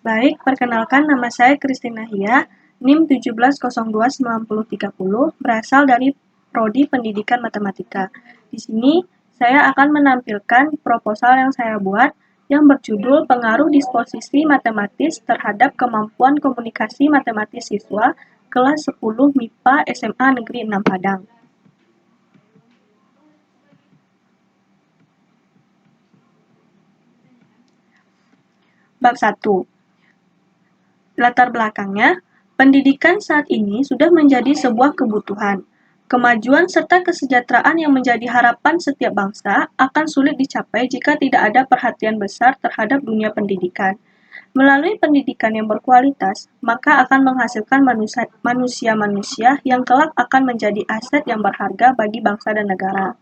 Baik, perkenalkan nama saya Kristina Hia, NIM 17029030, berasal dari Prodi Pendidikan Matematika. Di sini, saya akan menampilkan proposal yang saya buat yang berjudul Pengaruh Disposisi Matematis terhadap Kemampuan Komunikasi Matematis Siswa kelas 10 MIPA SMA Negeri 6 Padang. Bab 1. Latar belakangnya, pendidikan saat ini sudah menjadi sebuah kebutuhan. Kemajuan serta kesejahteraan yang menjadi harapan setiap bangsa akan sulit dicapai jika tidak ada perhatian besar terhadap dunia pendidikan. Melalui pendidikan yang berkualitas, maka akan menghasilkan manusia-manusia yang kelak akan menjadi aset yang berharga bagi bangsa dan negara.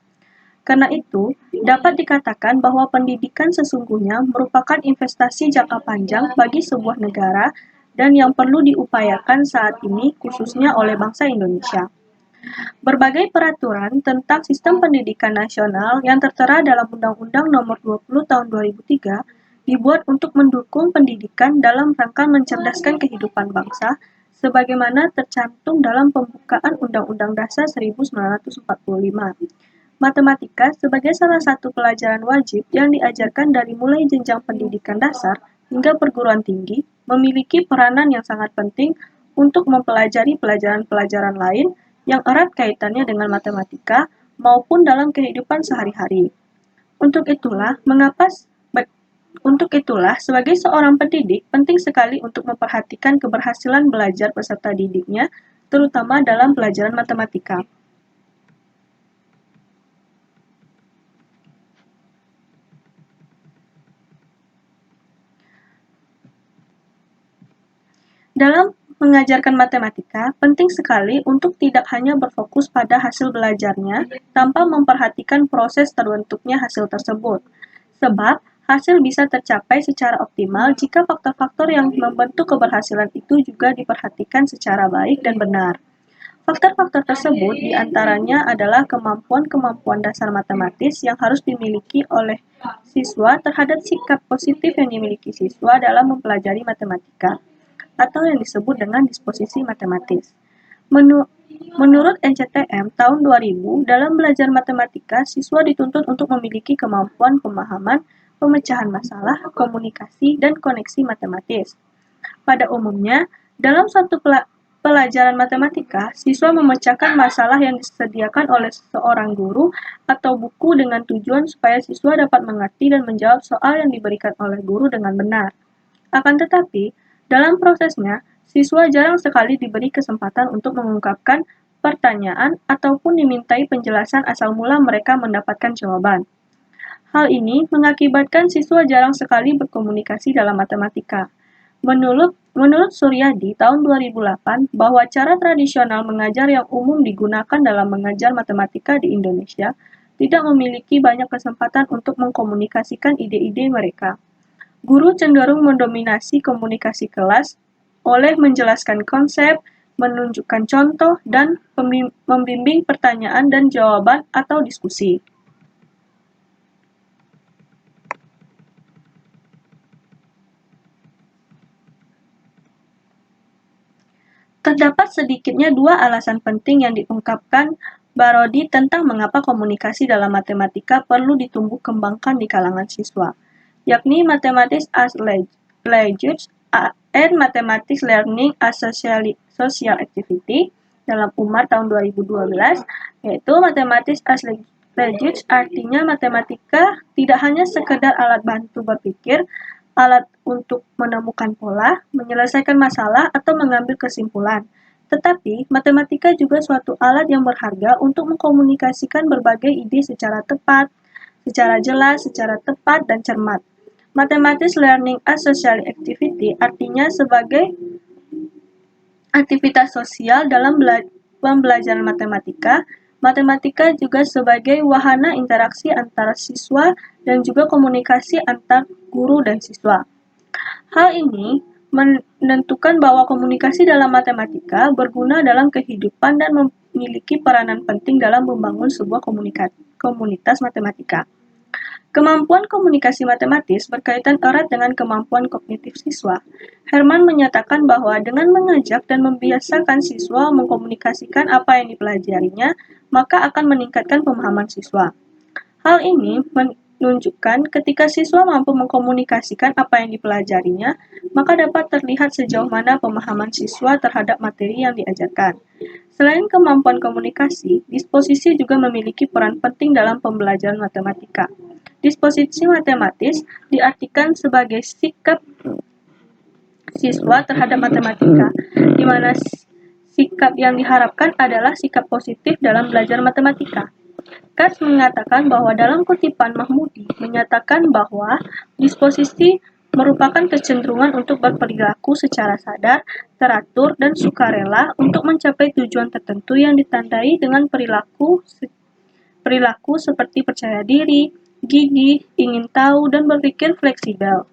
Karena itu, dapat dikatakan bahwa pendidikan sesungguhnya merupakan investasi jangka panjang bagi sebuah negara dan yang perlu diupayakan saat ini khususnya oleh bangsa Indonesia. Berbagai peraturan tentang sistem pendidikan nasional yang tertera dalam Undang-Undang Nomor 20 Tahun 2003 dibuat untuk mendukung pendidikan dalam rangka mencerdaskan kehidupan bangsa sebagaimana tercantum dalam pembukaan Undang-Undang Dasar 1945. Matematika sebagai salah satu pelajaran wajib yang diajarkan dari mulai jenjang pendidikan dasar hingga perguruan tinggi memiliki peranan yang sangat penting untuk mempelajari pelajaran-pelajaran lain yang erat kaitannya dengan matematika maupun dalam kehidupan sehari-hari. Untuk itulah, sebagai seorang pendidik, penting sekali untuk memperhatikan keberhasilan belajar peserta didiknya, terutama dalam pelajaran matematika. Dalam mengajarkan matematika, penting sekali untuk tidak hanya berfokus pada hasil belajarnya tanpa memperhatikan proses terbentuknya hasil tersebut. Sebab, hasil bisa tercapai secara optimal jika faktor-faktor yang membentuk keberhasilan itu juga diperhatikan secara baik dan benar. Faktor-faktor tersebut diantaranya adalah kemampuan-kemampuan dasar matematis yang harus dimiliki oleh siswa terhadap sikap positif yang dimiliki siswa dalam mempelajari matematika, atau yang disebut dengan disposisi matematis. Menurut NCTM tahun 2000, dalam belajar matematika, siswa dituntut untuk memiliki kemampuan pemahaman, pemecahan masalah, komunikasi, dan koneksi matematis. Pada umumnya, dalam suatu pelajaran matematika, siswa memecahkan masalah yang disediakan oleh seorang guru atau buku dengan tujuan supaya siswa dapat mengerti dan menjawab soal yang diberikan oleh guru dengan benar. Akan tetapi, dalam prosesnya, siswa jarang sekali diberi kesempatan untuk mengungkapkan pertanyaan ataupun dimintai penjelasan asal mula mereka mendapatkan jawaban. Hal ini mengakibatkan siswa jarang sekali berkomunikasi dalam matematika. Menurut Suryadi tahun 2008 bahwa cara tradisional mengajar yang umum digunakan dalam mengajar matematika di Indonesia tidak memiliki banyak kesempatan untuk mengkomunikasikan ide-ide mereka. Guru cenderung mendominasi komunikasi kelas oleh menjelaskan konsep, menunjukkan contoh, dan membimbing pertanyaan dan jawaban atau diskusi. Terdapat sedikitnya dua alasan penting yang diungkapkan Barodi tentang mengapa komunikasi dalam matematika perlu ditumbuh kembangkan di kalangan siswa, yakni Mathematics as Language and Mathematics Learning as Social Activity dalam UMAR tahun 2012, yaitu Mathematics as Language artinya matematika tidak hanya sekedar alat bantu berpikir, alat untuk menemukan pola, menyelesaikan masalah, atau mengambil kesimpulan. Tetapi, matematika juga suatu alat yang berharga untuk mengkomunikasikan berbagai ide secara tepat, secara jelas, secara tepat, dan cermat. Mathematics Learning as Social Activity artinya sebagai aktivitas sosial dalam pembelajaran matematika. Matematika juga sebagai wahana interaksi antara siswa dan juga komunikasi antar guru dan siswa. Hal ini menentukan bahwa komunikasi dalam matematika berguna dalam kehidupan dan memiliki peranan penting dalam membangun sebuah komunitas matematika. Kemampuan komunikasi matematis berkaitan erat dengan kemampuan kognitif siswa. Herman menyatakan bahwa dengan mengajak dan membiasakan siswa mengkomunikasikan apa yang dipelajarinya, maka akan meningkatkan pemahaman siswa. Hal ini menunjukkan ketika siswa mampu mengkomunikasikan apa yang dipelajarinya, maka dapat terlihat sejauh mana pemahaman siswa terhadap materi yang diajarkan. Selain kemampuan komunikasi, disposisi juga memiliki peran penting dalam pembelajaran matematika. Disposisi matematis diartikan sebagai sikap siswa terhadap matematika, di mana sikap yang diharapkan adalah sikap positif dalam belajar matematika. Katz mengatakan bahwa dalam kutipan Mahmudi menyatakan bahwa disposisi merupakan kecenderungan untuk berperilaku secara sadar, teratur, dan sukarela untuk mencapai tujuan tertentu yang ditandai dengan perilaku seperti percaya diri, gigih, ingin tahu, dan berpikir fleksibel.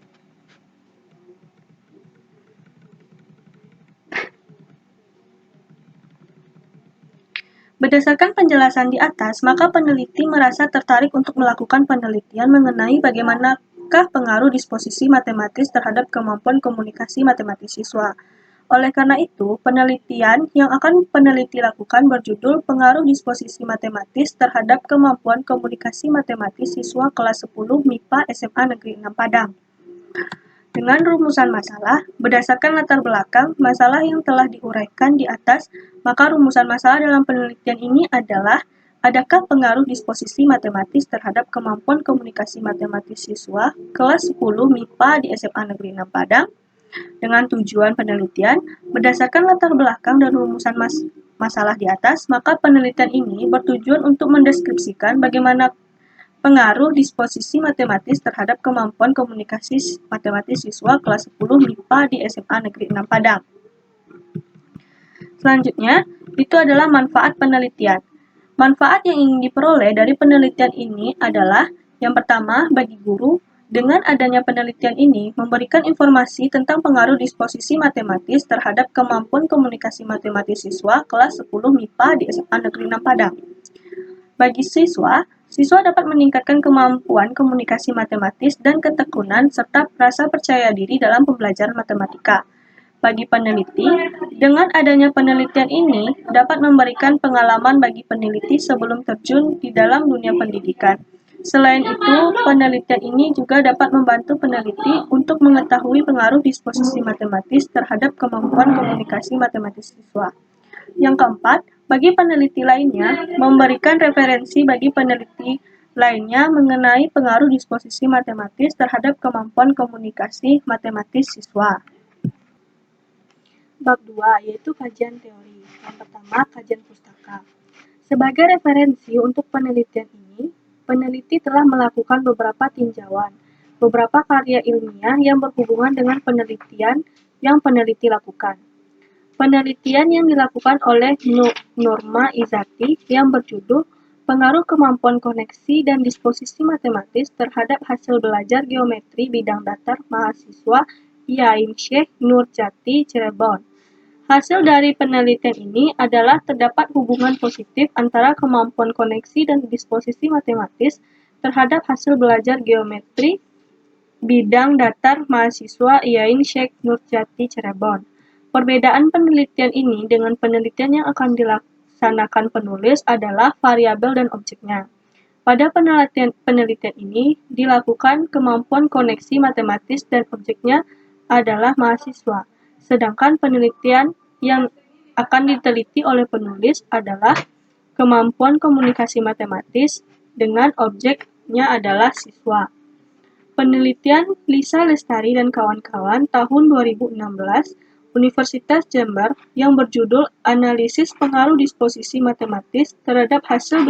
Berdasarkan penjelasan di atas, maka peneliti merasa tertarik untuk melakukan penelitian mengenai bagaimanakah pengaruh disposisi matematis terhadap kemampuan komunikasi matematis siswa. Oleh karena itu, penelitian yang akan peneliti lakukan berjudul Pengaruh Disposisi Matematis Terhadap Kemampuan Komunikasi Matematis Siswa Kelas 10 MIPA SMA Negeri 6 Padang. Dengan rumusan masalah, berdasarkan latar belakang masalah yang telah diuraikan di atas, maka rumusan masalah dalam penelitian ini adalah adakah pengaruh disposisi matematis terhadap kemampuan komunikasi matematis siswa kelas 10 MIPA di SMA Negeri 6 Padang? Dengan tujuan penelitian, berdasarkan latar belakang dan rumusan masalah di atas, maka penelitian ini bertujuan untuk mendeskripsikan bagaimana pengaruh disposisi matematis terhadap kemampuan komunikasi matematis siswa kelas 10 MIPA di SMA Negeri 6 Padang. Selanjutnya, itu adalah manfaat penelitian. Manfaat yang ingin diperoleh dari penelitian ini adalah yang pertama, bagi guru, dengan adanya penelitian ini memberikan informasi tentang pengaruh disposisi matematis terhadap kemampuan komunikasi matematis siswa kelas 10 MIPA di SMA Negeri 6 Padang. Bagi siswa dapat meningkatkan kemampuan komunikasi matematis dan ketekunan serta rasa percaya diri dalam pembelajaran matematika. Bagi peneliti, dengan adanya penelitian ini dapat memberikan pengalaman bagi peneliti sebelum terjun di dalam dunia pendidikan. Selain itu, penelitian ini juga dapat membantu peneliti untuk mengetahui pengaruh disposisi matematis terhadap kemampuan komunikasi matematis siswa. Yang keempat, bagi peneliti lainnya, memberikan referensi bagi peneliti lainnya mengenai pengaruh disposisi matematis terhadap kemampuan komunikasi matematis siswa. Bab 2, yaitu kajian teori. Yang pertama, kajian pustaka. Sebagai referensi untuk penelitian ini, peneliti telah melakukan beberapa tinjauan, beberapa karya ilmiah yang berhubungan dengan penelitian yang peneliti lakukan. Penelitian yang dilakukan oleh Norma Izzati yang berjudul Pengaruh Kemampuan Koneksi dan Disposisi Matematis Terhadap Hasil Belajar Geometri Bidang Datar Mahasiswa IAIN Syekh Nurjati Cirebon. Hasil dari penelitian ini adalah terdapat hubungan positif antara kemampuan koneksi dan disposisi matematis terhadap hasil belajar geometri bidang datar mahasiswa IAIN Syekh Nurjati Cirebon. Perbedaan penelitian ini dengan penelitian yang akan dilaksanakan penulis adalah variabel dan objeknya. Pada penelitian ini dilakukan kemampuan koneksi matematis dan objeknya adalah mahasiswa. Sedangkan penelitian yang akan diteliti oleh penulis adalah kemampuan komunikasi matematis dengan objeknya adalah siswa. Penelitian Lisa Lestari dan kawan-kawan tahun 2016 Universitas Jember yang berjudul Analisis Pengaruh Disposisi Matematis terhadap hasil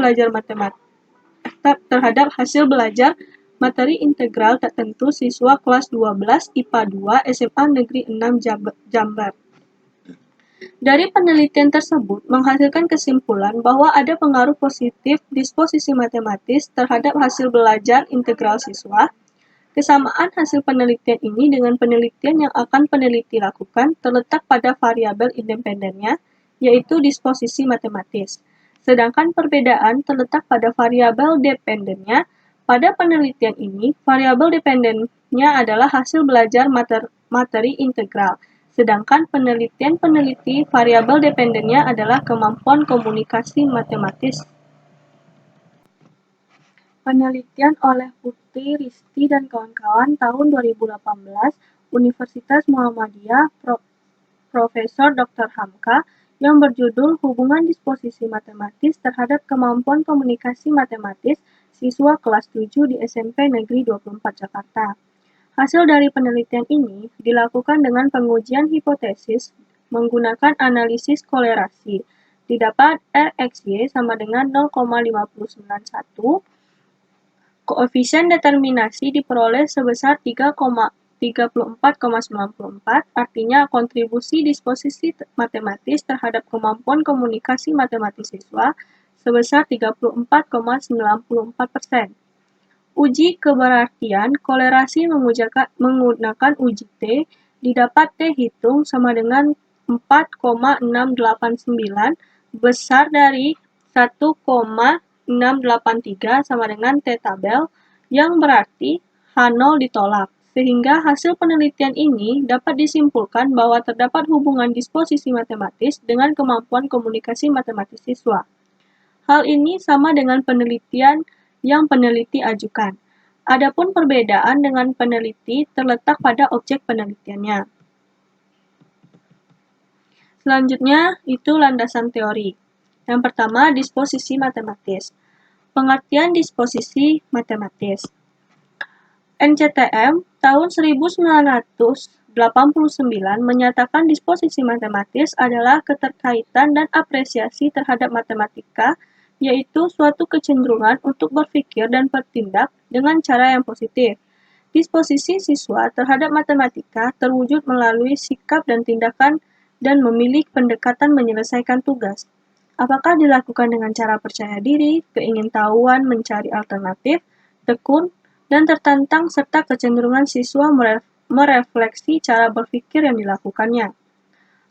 belajar materi integral tertentu siswa kelas 12 IPA 2 SMA Negeri 6 Jember. Dari penelitian tersebut menghasilkan kesimpulan bahwa ada pengaruh positif disposisi matematis terhadap hasil belajar integral siswa. Kesamaan hasil penelitian ini dengan penelitian yang akan peneliti lakukan terletak pada variabel independennya, yaitu disposisi matematis. Sedangkan perbedaan terletak pada variabel dependennya, Pada penelitian ini, variabel dependennya adalah hasil belajar materi integral, sedangkan peneliti variabel dependennya adalah kemampuan komunikasi matematis. Penelitian oleh Putri Risti dan kawan-kawan tahun 2018, Universitas Muhammadiyah, Profesor Dr. Hamka, yang berjudul Hubungan Disposisi Matematis terhadap Kemampuan Komunikasi Matematis Siswa Kelas 7 di SMP Negeri 24 Jakarta. Hasil dari penelitian ini dilakukan dengan pengujian hipotesis menggunakan analisis kolerasi. Didapat RxY sama dengan 0,591. Koefisien determinasi diperoleh sebesar 3,34,94, artinya kontribusi disposisi matematis terhadap kemampuan komunikasi matematis siswa sebesar 34,94%. Uji keberartian kolerasi menggunakan uji T, didapat T hitung sama dengan 4,689 besar dari 1,683 sama dengan T tabel, yang berarti H0 ditolak. Sehingga hasil penelitian ini dapat disimpulkan bahwa terdapat hubungan disposisi matematis dengan kemampuan komunikasi matematis siswa. Hal ini sama dengan penelitian yang peneliti ajukan. Adapun perbedaan dengan peneliti terletak pada objek penelitiannya. Selanjutnya, itu landasan teori. Yang pertama, disposisi matematis. Pengertian disposisi matematis. NCTM tahun 1989 menyatakan disposisi matematis adalah keterkaitan dan apresiasi terhadap matematika, yaitu suatu kecenderungan untuk berpikir dan bertindak dengan cara yang positif. Disposisi siswa terhadap matematika terwujud melalui sikap dan tindakan dan memilih pendekatan menyelesaikan tugas. Apakah dilakukan dengan cara percaya diri, keingintahuan mencari alternatif, tekun, dan tertantang serta kecenderungan siswa merefleksi cara berpikir yang dilakukannya.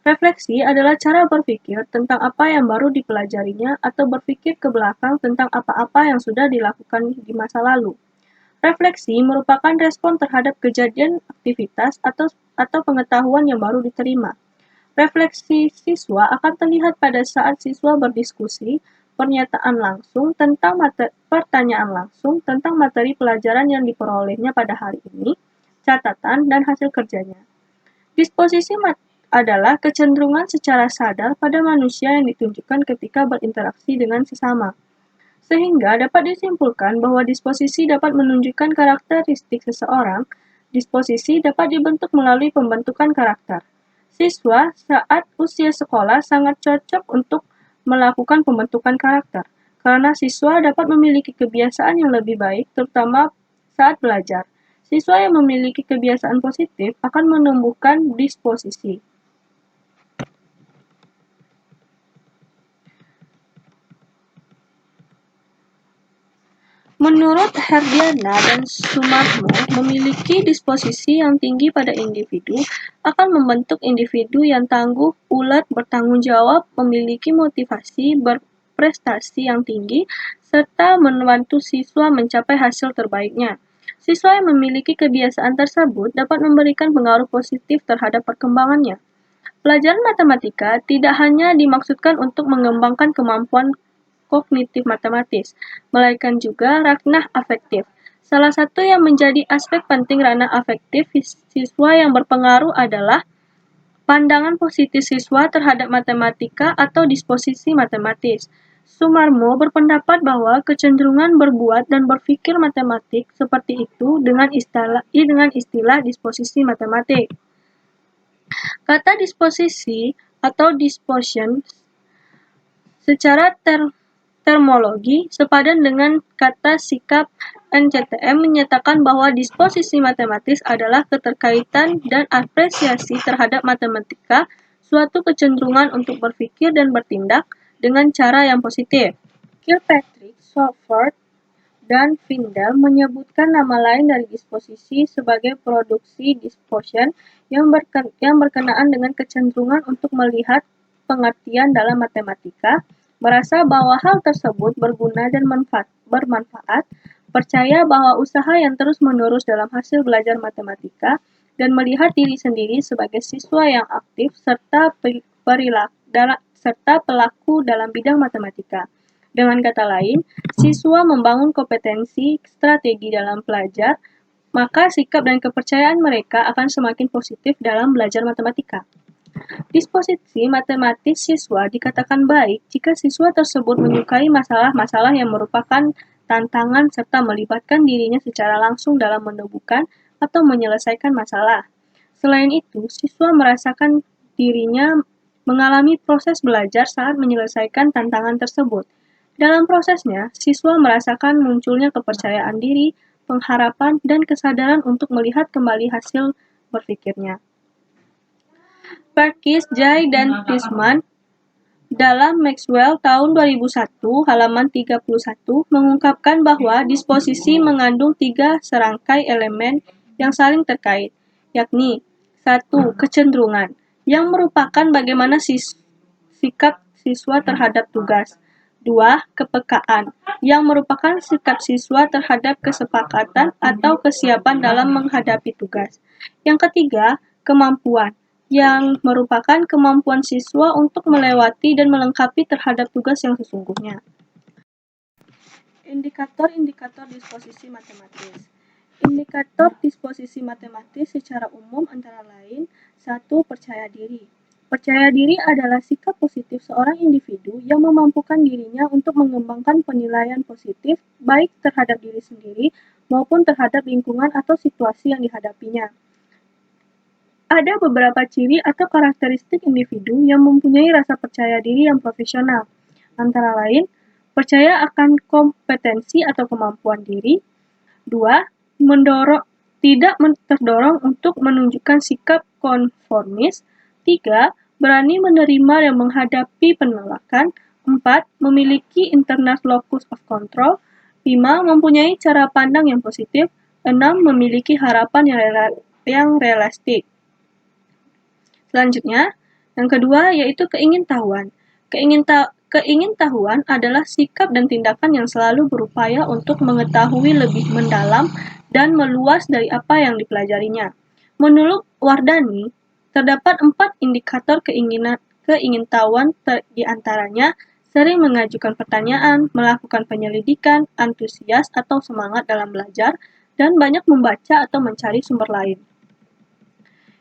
Refleksi adalah cara berpikir tentang apa yang baru dipelajarinya atau berpikir ke belakang tentang apa-apa yang sudah dilakukan di masa lalu. Refleksi merupakan respon terhadap kejadian, aktivitas, atau pengetahuan yang baru diterima. Refleksi siswa akan terlihat pada saat siswa berdiskusi, pertanyaan langsung tentang materi pelajaran yang diperolehnya pada hari ini, catatan, dan hasil kerjanya. Disposisi adalah kecenderungan secara sadar pada manusia yang ditunjukkan ketika berinteraksi dengan sesama. Sehingga dapat disimpulkan bahwa disposisi dapat menunjukkan karakteristik seseorang. Disposisi dapat dibentuk melalui pembentukan karakter. Siswa saat usia sekolah sangat cocok untuk melakukan pembentukan karakter, karena siswa dapat memiliki kebiasaan yang lebih baik, terutama saat belajar. Siswa yang memiliki kebiasaan positif akan menumbuhkan disposisi. Menurut Herdiana dan Sumarmo, memiliki disposisi yang tinggi pada individu akan membentuk individu yang tangguh, ulet, bertanggung jawab, memiliki motivasi, berprestasi yang tinggi, serta membantu siswa mencapai hasil terbaiknya. Siswa yang memiliki kebiasaan tersebut dapat memberikan pengaruh positif terhadap perkembangannya. Pelajaran matematika tidak hanya dimaksudkan untuk mengembangkan kemampuan kognitif matematis, melainkan juga ranah afektif. Salah satu yang menjadi aspek penting ranah afektif siswa yang berpengaruh adalah pandangan positif siswa terhadap matematika atau disposisi matematis. Sumarmo berpendapat bahwa kecenderungan berbuat dan berpikir matematik seperti itu dengan istilah disposisi matematik. Kata disposisi atau disposition secara termologi sepadan dengan kata sikap. NCTM menyatakan bahwa disposisi matematis adalah keterkaitan dan apresiasi terhadap matematika, suatu kecenderungan untuk berpikir dan bertindak dengan cara yang positif. Kilpatrick, Swofford, dan Findel menyebutkan nama lain dari disposisi sebagai produksi disposition yang berkenaan dengan kecenderungan untuk melihat pengertian dalam matematika, merasa bahwa hal tersebut berguna dan bermanfaat, percaya bahwa usaha yang terus-menerus dalam hasil belajar matematika, dan melihat diri sendiri sebagai siswa yang aktif serta pelaku dalam bidang matematika. Dengan kata lain, siswa membangun kompetensi strategi dalam belajar, maka sikap dan kepercayaan mereka akan semakin positif dalam belajar matematika. Disposisi matematis siswa dikatakan baik jika siswa tersebut menyukai masalah-masalah yang merupakan tantangan serta melibatkan dirinya secara langsung dalam menemukan atau menyelesaikan masalah. Selain itu, siswa merasakan dirinya mengalami proses belajar saat menyelesaikan tantangan tersebut. Dalam prosesnya, siswa merasakan munculnya kepercayaan diri, pengharapan, dan kesadaran untuk melihat kembali hasil berpikirnya. Perkins, Jay, dan Fishman dalam Maxwell tahun 2001 halaman 31 mengungkapkan bahwa disposisi mengandung 3 serangkai elemen yang saling terkait, yakni 1. Kecenderungan, yang merupakan bagaimana sikap siswa terhadap tugas. 2. Kepekaan, yang merupakan sikap siswa terhadap kesepakatan atau kesiapan dalam menghadapi tugas. Yang ketiga, kemampuan, yang merupakan kemampuan siswa untuk melewati dan melengkapi terhadap tugas yang sesungguhnya. Indikator-indikator disposisi matematis. Indikator disposisi matematis secara umum antara lain 1. Percaya diri. Percaya diri adalah sikap positif seorang individu yang memampukan dirinya untuk mengembangkan penilaian positif baik terhadap diri sendiri maupun terhadap lingkungan atau situasi yang dihadapinya. Ada beberapa ciri atau karakteristik individu yang mempunyai rasa percaya diri yang profesional, antara lain, percaya akan kompetensi atau kemampuan diri. 2. Tidak terdorong untuk menunjukkan sikap konformis. 3. Berani menerima dan menghadapi penolakan. 4. Memiliki internal locus of control. 5. Mempunyai cara pandang yang positif. 6. Memiliki harapan yang realistik. Selanjutnya, yang kedua yaitu keingintahuan. Keingintahuan adalah sikap dan tindakan yang selalu berupaya untuk mengetahui lebih mendalam dan meluas dari apa yang dipelajarinya. Menurut Wardani, terdapat 4 indikator keingintahuan di antaranya sering mengajukan pertanyaan, melakukan penyelidikan, antusias atau semangat dalam belajar, dan banyak membaca atau mencari sumber lain.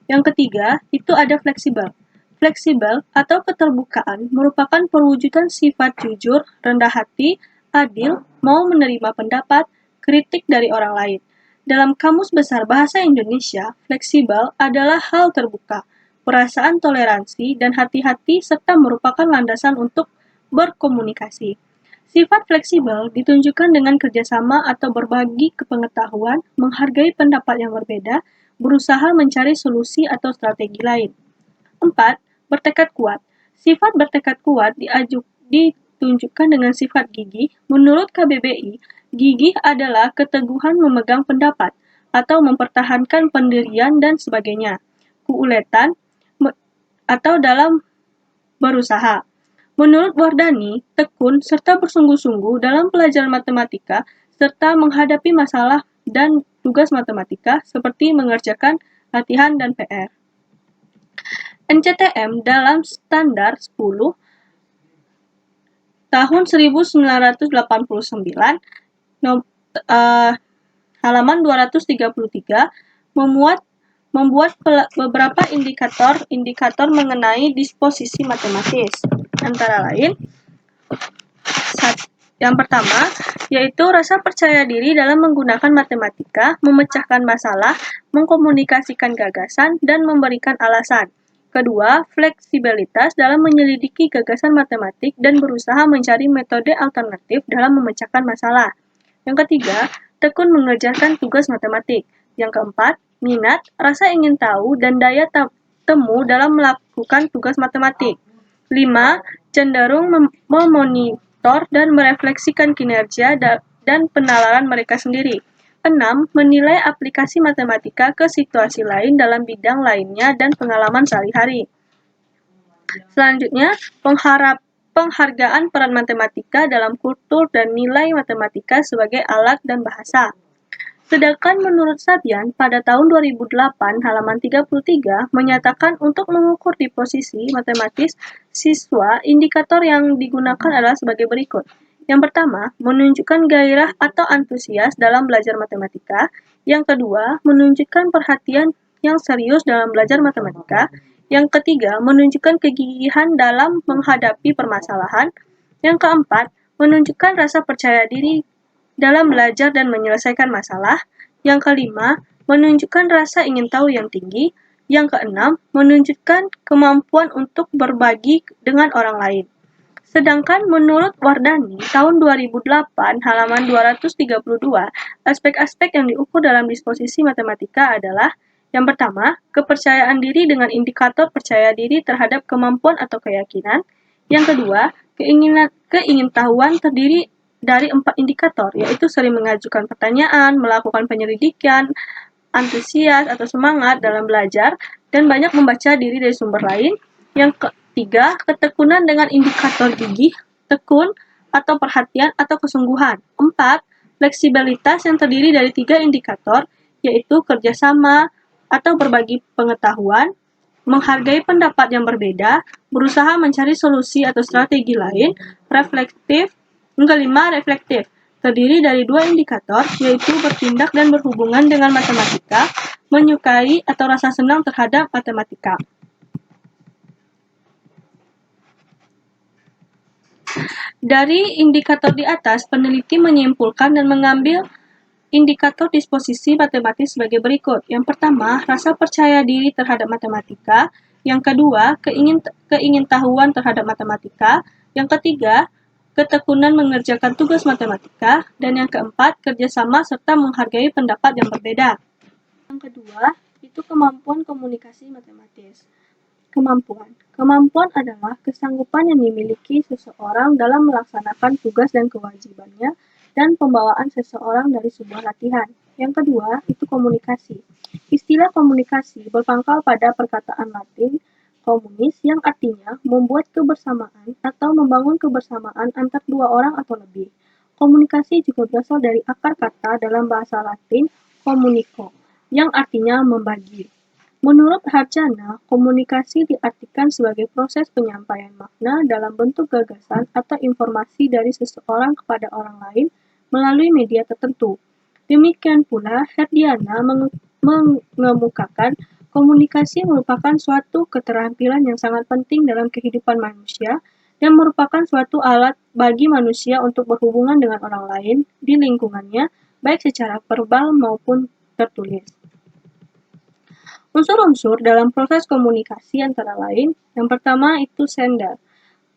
Yang ketiga, itu ada fleksibel. Fleksibel atau keterbukaan merupakan perwujudan sifat jujur, rendah hati, adil, mau menerima pendapat, kritik dari orang lain. Dalam Kamus Besar Bahasa Indonesia, fleksibel adalah hal terbuka, perasaan toleransi, dan hati-hati serta merupakan landasan untuk berkomunikasi. Sifat fleksibel ditunjukkan dengan kerjasama atau berbagi pengetahuan, menghargai pendapat yang berbeda, berusaha mencari solusi atau strategi lain. 4. Bertekad kuat. Sifat bertekad kuat ditunjukkan dengan sifat gigih. Menurut KBBI, gigih adalah keteguhan memegang pendapat atau mempertahankan pendirian dan sebagainya. Keuletan atau dalam berusaha. Menurut Wardani, tekun serta bersungguh-sungguh dalam pelajaran matematika serta menghadapi masalah dan tugas matematika seperti mengerjakan latihan dan PR. NCTM dalam standar 10 tahun 1989 halaman 233 membuat beberapa indikator mengenai disposisi matematis. Antara lain, yang pertama, yaitu rasa percaya diri dalam menggunakan matematika, memecahkan masalah, mengkomunikasikan gagasan, dan memberikan alasan. Kedua, fleksibilitas dalam menyelidiki gagasan matematik dan berusaha mencari metode alternatif dalam memecahkan masalah. Yang ketiga, tekun mengerjakan tugas matematik. Yang keempat, minat, rasa ingin tahu, dan daya temu dalam melakukan tugas matematik. 5. Cenderung memonitor dan merefleksikan kinerja dan penalaran mereka sendiri. 6. Menilai aplikasi matematika ke situasi lain dalam bidang lainnya dan pengalaman sehari-hari. Selanjutnya, penghargaan peran matematika dalam kultur dan nilai matematika sebagai alat dan bahasa. Sedangkan menurut Sabian, pada tahun 2008 halaman 33 menyatakan untuk mengukur di posisi matematis siswa, indikator yang digunakan adalah sebagai berikut. Yang pertama, menunjukkan gairah atau antusias dalam belajar matematika. Yang kedua, menunjukkan perhatian yang serius dalam belajar matematika. Yang ketiga, menunjukkan kegigihan dalam menghadapi permasalahan. Yang keempat, menunjukkan rasa percaya diri dalam belajar dan menyelesaikan masalah. Yang kelima, menunjukkan rasa ingin tahu yang tinggi. Yang keenam, menunjukkan kemampuan untuk berbagi dengan orang lain. Sedangkan menurut Wardani, tahun 2008, halaman 232, aspek-aspek yang diukur dalam disposisi matematika adalah yang pertama, kepercayaan diri dengan indikator percaya diri terhadap kemampuan atau keyakinan. Yang kedua, keingintahuan terdiri dari 4 indikator, yaitu sering mengajukan pertanyaan, melakukan penyelidikan, antusias atau semangat dalam belajar, dan banyak membaca diri dari sumber lain. Yang ketiga, ketekunan dengan indikator gigih, tekun, atau perhatian atau kesungguhan. 4. Fleksibilitas yang terdiri dari 3 indikator, yaitu kerjasama atau berbagi pengetahuan, menghargai pendapat yang berbeda, berusaha mencari solusi atau strategi lain, reflektif. Yang kelima, reflektif, terdiri dari 2 indikator, yaitu bertindak dan berhubungan dengan matematika, menyukai atau rasa senang terhadap matematika. Dari indikator di atas, peneliti menyimpulkan dan mengambil indikator disposisi matematis sebagai berikut. Yang pertama, rasa percaya diri terhadap matematika. Yang kedua, keingintahuan terhadap matematika. Yang ketiga, ketekunan mengerjakan tugas matematika. Dan yang keempat, kerjasama serta menghargai pendapat yang berbeda. Yang kedua, itu kemampuan komunikasi matematis. Kemampuan adalah kesanggupan yang dimiliki seseorang dalam melaksanakan tugas dan kewajibannya dan pembawaan seseorang dari sebuah latihan. Yang kedua, itu komunikasi. Istilah komunikasi berpangkal pada perkataan Latin komunis yang artinya membuat kebersamaan atau membangun kebersamaan antar dua orang atau lebih. Komunikasi juga berasal dari akar kata dalam bahasa Latin communico, yang artinya membagi. Menurut Harjana, komunikasi diartikan sebagai proses penyampaian makna dalam bentuk gagasan atau informasi dari seseorang kepada orang lain melalui media tertentu. Demikian pula, Herdiana mengemukakan komunikasi merupakan suatu keterampilan yang sangat penting dalam kehidupan manusia dan merupakan suatu alat bagi manusia untuk berhubungan dengan orang lain di lingkungannya, baik secara verbal maupun tertulis. Unsur-unsur dalam proses komunikasi antara lain, yang pertama itu sender,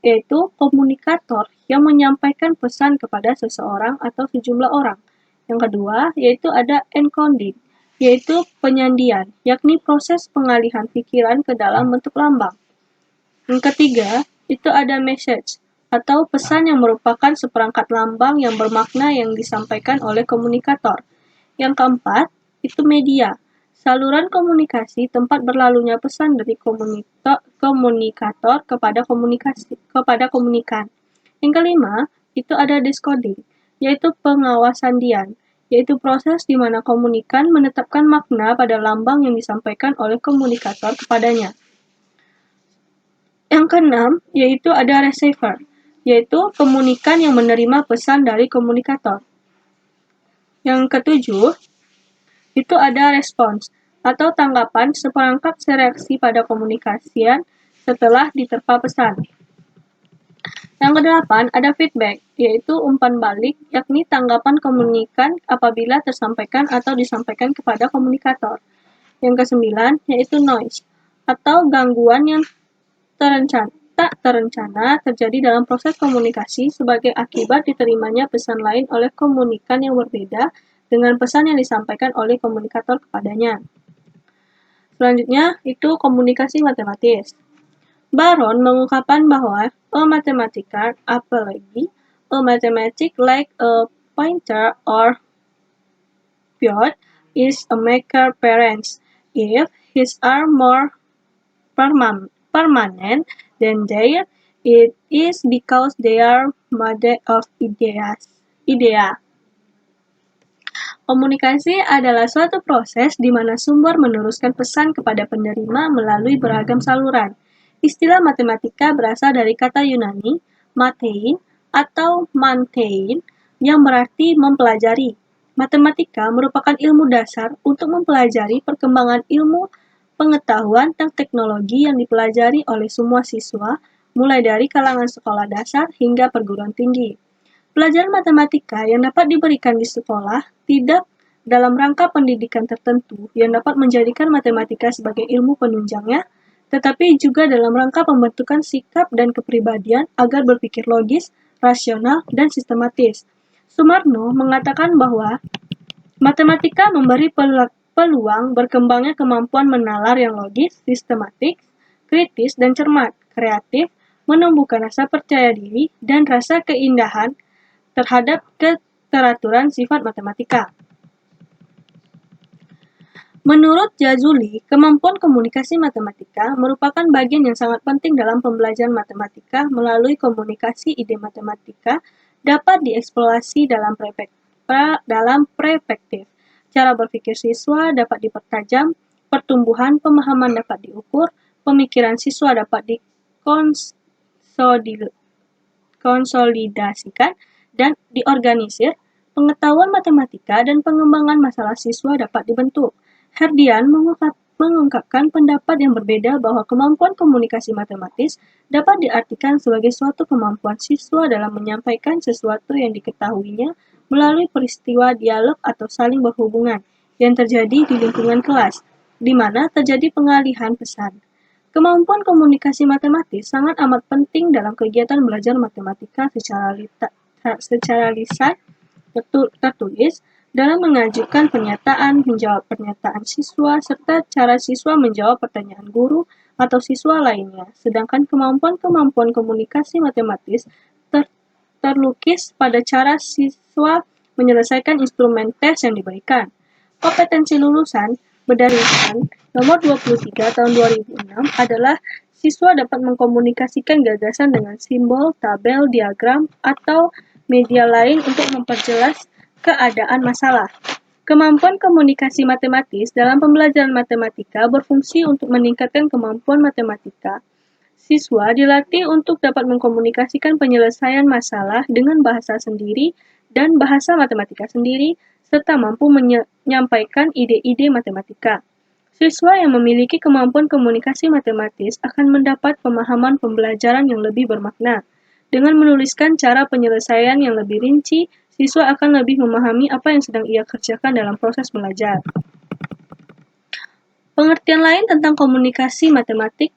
yaitu komunikator yang menyampaikan pesan kepada seseorang atau sejumlah orang. Yang kedua, yaitu ada encoding, yaitu penyandian, yakni proses pengalihan pikiran ke dalam bentuk lambang. Yang ketiga, itu ada message, atau pesan yang merupakan seperangkat lambang yang bermakna yang disampaikan oleh komunikator. Yang keempat, itu media, saluran komunikasi tempat berlalunya pesan dari komunikator kepada komunikan. Yang kelima, itu ada decoding, yaitu pengawasan dian, yaitu proses di mana komunikan menetapkan makna pada lambang yang disampaikan oleh komunikator kepadanya. Yang keenam, yaitu ada receiver, yaitu komunikan yang menerima pesan dari komunikator. Yang ketujuh, itu ada respons, atau tanggapan seperangkat reaksi pada komunikasian setelah diterpa pesan. Yang kedelapan, ada feedback, yaitu umpan balik, yakni tanggapan komunikan apabila tersampaikan atau disampaikan kepada komunikator. Yang kesembilan, yaitu noise, atau gangguan yang tak terencana terjadi dalam proses komunikasi sebagai akibat diterimanya pesan lain oleh komunikan yang berbeda dengan pesan yang disampaikan oleh komunikator kepadanya. Selanjutnya, itu komunikasi matematis. Baron mengungkapkan bahwa a mathematic like a painter or poet is a maker parents if his are more permanent than their It is because they are made of ideas. Idea. Komunikasi adalah suatu proses di mana sumber meneruskan pesan kepada penerima melalui beragam saluran. Istilah matematika berasal dari kata Yunani, matein atau mantein, yang berarti mempelajari. Matematika merupakan ilmu dasar untuk mempelajari perkembangan ilmu pengetahuan dan teknologi yang dipelajari oleh semua siswa, mulai dari kalangan sekolah dasar hingga perguruan tinggi. Pelajaran matematika yang dapat diberikan di sekolah tidak dalam rangka pendidikan tertentu yang dapat menjadikan matematika sebagai ilmu penunjangnya, tetapi juga dalam rangka pembentukan sikap dan kepribadian agar berpikir logis, rasional, dan sistematis. Sumarno mengatakan bahwa matematika memberi peluang berkembangnya kemampuan menalar yang logis, sistematik, kritis, dan cermat, kreatif, menumbuhkan rasa percaya diri, dan rasa keindahan terhadap keteraturan sifat matematika. Menurut Jazuli, kemampuan komunikasi matematika merupakan bagian yang sangat penting dalam pembelajaran matematika. Melalui komunikasi, ide matematika dapat dieksplorasi dalam perspektif. Cara berpikir siswa dapat dipertajam, pertumbuhan pemahaman dapat diukur, pemikiran siswa dapat dikonsolidasikan dan diorganisir, pengetahuan matematika dan pengembangan masalah siswa dapat dibentuk. Herdian mengungkapkan pendapat yang berbeda bahwa kemampuan komunikasi matematis dapat diartikan sebagai suatu kemampuan siswa dalam menyampaikan sesuatu yang diketahuinya melalui peristiwa dialog atau saling berhubungan yang terjadi di lingkungan kelas, di mana terjadi pengalihan pesan. Kemampuan komunikasi matematis sangat amat penting dalam kegiatan belajar matematika secara lisan tertulis, dalam mengajukan pernyataan, menjawab pernyataan siswa, serta cara siswa menjawab pertanyaan guru atau siswa lainnya. Sedangkan kemampuan komunikasi matematis terlukis pada cara siswa menyelesaikan instrumen tes yang diberikan. Kompetensi lulusan berdasarkan nomor 23 tahun 2006 adalah siswa dapat mengkomunikasikan gagasan dengan simbol, tabel, diagram, atau media lain untuk memperjelas keadaan masalah. Kemampuan komunikasi matematis dalam pembelajaran matematika berfungsi untuk meningkatkan kemampuan matematika. Siswa dilatih untuk dapat mengkomunikasikan penyelesaian masalah dengan bahasa sendiri dan bahasa matematika sendiri, serta mampu menyampaikan ide-ide matematika. Siswa yang memiliki kemampuan komunikasi matematis akan mendapat pemahaman pembelajaran yang lebih bermakna. Dengan menuliskan cara penyelesaian yang lebih rinci, siswa akan lebih memahami apa yang sedang ia kerjakan dalam proses belajar. Pengertian lain tentang komunikasi matematik